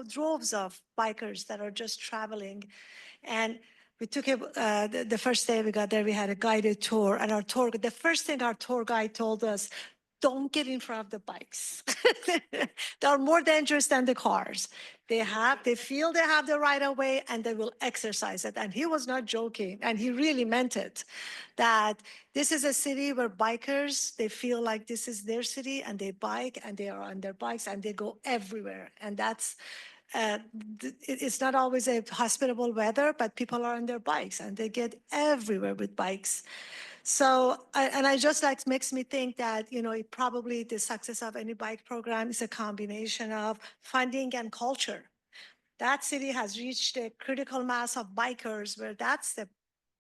B: droves of bikers that are just traveling. And we took the first day we got there, we had a guided tour, and the first thing our tour guide told us, don't get in front of the bikes. They are more dangerous than the cars. They feel they have the right of way, and they will exercise it. And he was not joking, and he really meant it, that this is a city where bikers, they feel like this is their city, and they bike, and they are on their bikes, and they go everywhere. And that's, it's not always a hospitable weather, but people are on their bikes, and they get everywhere with bikes. So, I just like makes me think that, you know, probably the success of any bike program is a combination of funding and culture. That city has reached a critical mass of bikers where that's the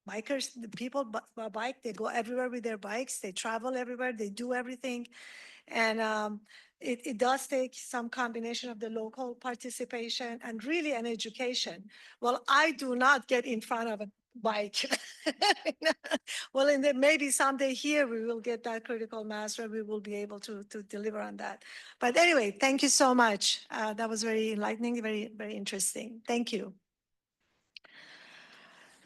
B: bikers, the people bike, they go everywhere with their bikes, they travel everywhere, they do everything. And it does take some combination of the local participation and really an education. Well, I do not get in front of a bike. Well, maybe someday here we will get that critical mass where we will be able to deliver on that. But anyway, thank you so much. That was very enlightening, very, very interesting. Thank you.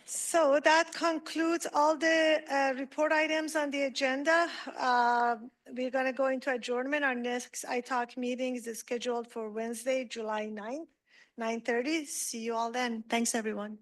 B: So that concludes all the report items on the agenda. We're going to go into adjournment. Our next iTalk meeting is scheduled for Wednesday, July 9th, 9:30. See you all then. Thanks, everyone.